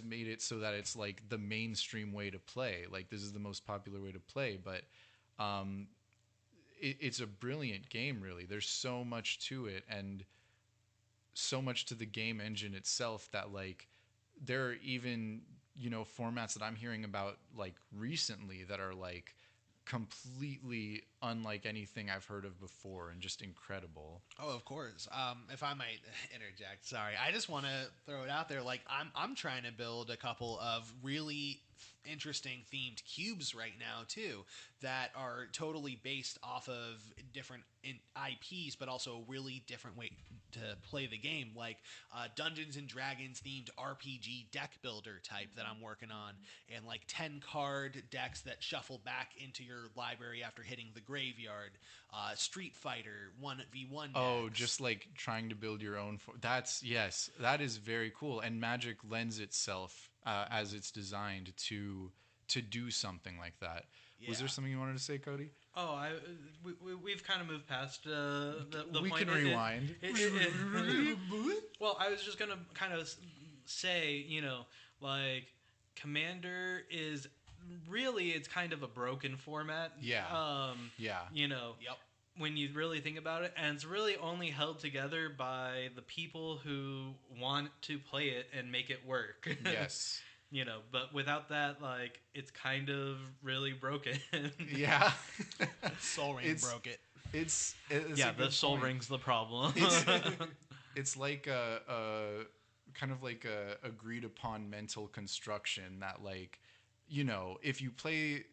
Speaker 1: made it so that it's like the mainstream way to play. Like, this is the most popular way to play, but it's a brilliant game, really. There's so much to it, and so much to the game engine itself, that like there are even, you know, formats that I'm hearing about like recently that are like completely unlike anything I've heard of before, and just incredible.
Speaker 3: Oh, of course. If I might interject, sorry. I just want to throw it out there. Like, I'm trying to build a couple of really interesting themed cubes right now too, that are totally based off of different IPs, but also a really different way to play the game, like Dungeons and Dragons themed RPG deck builder type that I'm working on, and like 10 card decks that shuffle back into your library after hitting the graveyard. Street Fighter 1v1
Speaker 1: Oh,
Speaker 3: decks.
Speaker 1: just like trying to build your own that's, yes, that is very cool. And Magic lends itself, as it's designed, to do something like that. Was there something you wanted to say, Cody?
Speaker 2: Oh, we've kind of moved past the
Speaker 1: We
Speaker 2: point.
Speaker 1: can rewind.
Speaker 2: Well, I was just gonna kind of say, like Commander is really, it's kind of a broken format.
Speaker 1: Yeah. Yeah.
Speaker 3: Yep.
Speaker 2: When you really think about it, and it's really only held together by the people who want to play it and make it work.
Speaker 1: Yes.
Speaker 2: But without that, like, it's kind of really broken.
Speaker 1: Yeah.
Speaker 3: Soul Ring broke it.
Speaker 1: It's
Speaker 2: yeah, the Soul Ring's the problem.
Speaker 1: It's like a kind of like a agreed upon mental construction that, like, if you play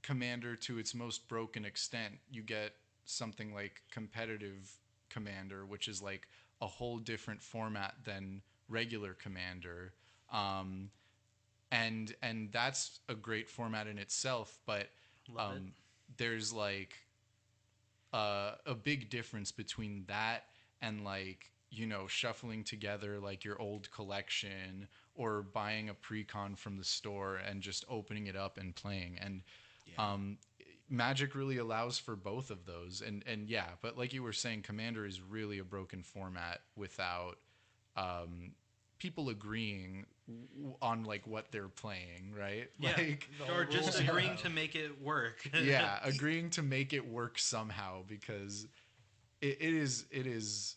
Speaker 1: Commander to its most broken extent, you get something like competitive Commander, which is like a whole different format than regular Commander. And that's a great format in itself, but there's like a big difference between that and, like, shuffling together like your old collection or buying a pre-con from the store and just opening it up and playing. And Magic really allows for both of those. And yeah, but like you were saying, Commander is really a broken format without people agreeing on like what they're playing, right?
Speaker 2: Yeah,
Speaker 1: like,
Speaker 2: or just agreeing to make it work.
Speaker 1: Yeah, agreeing to make it work somehow, because it is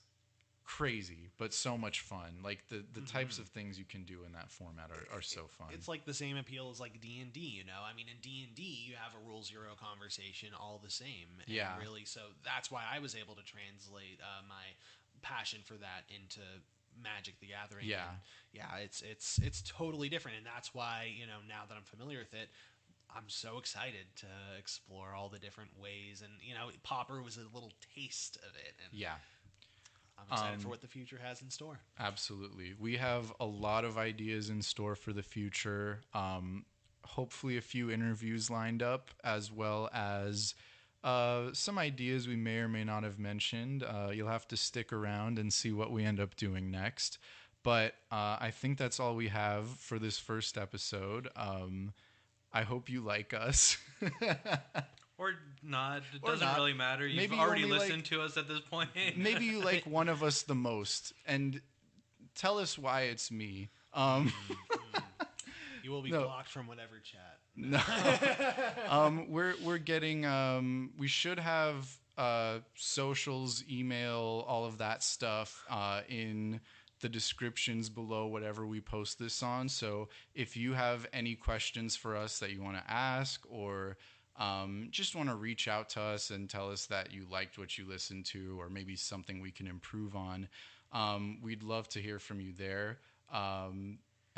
Speaker 1: crazy, but so much fun. Like the types of things you can do in that format are so fun.
Speaker 3: It's like the same appeal as like D&D, I mean, in D&D you have a Rule Zero conversation all the same. And really, so that's why I was able to translate my passion for that into Magic the Gathering.
Speaker 1: Yeah.
Speaker 3: And it's totally different, and that's why, now that I'm familiar with it, I'm so excited to explore all the different ways. And Pauper was a little taste of it, and
Speaker 1: yeah,
Speaker 3: I'm excited for what the future has in store.
Speaker 1: Absolutely. We have a lot of ideas in store for the future. Hopefully a few interviews lined up, as well as some ideas we may or may not have mentioned. You'll have to stick around and see what we end up doing next. But I think that's all we have for this first episode. I hope you like us.
Speaker 2: Or not. It doesn't really matter. You've
Speaker 1: Maybe
Speaker 2: already listened to us at this point.
Speaker 1: Maybe you like one of us the most, and tell us why it's me.
Speaker 3: You will be blocked from whatever chat.
Speaker 1: No. We're getting we should have socials, email, all of that stuff in the descriptions below whatever we post this on. So if you have any questions for us that you want to ask, or just want to reach out to us and tell us that you liked what you listened to, or maybe something we can improve on, we'd love to hear from you there. And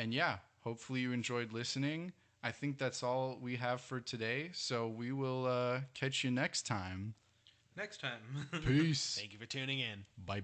Speaker 1: yeah, hopefully you enjoyed listening. I think that's all we have for today. So we will catch you next time.
Speaker 2: Next time.
Speaker 1: Peace.
Speaker 3: Thank you for tuning in.
Speaker 1: Bye.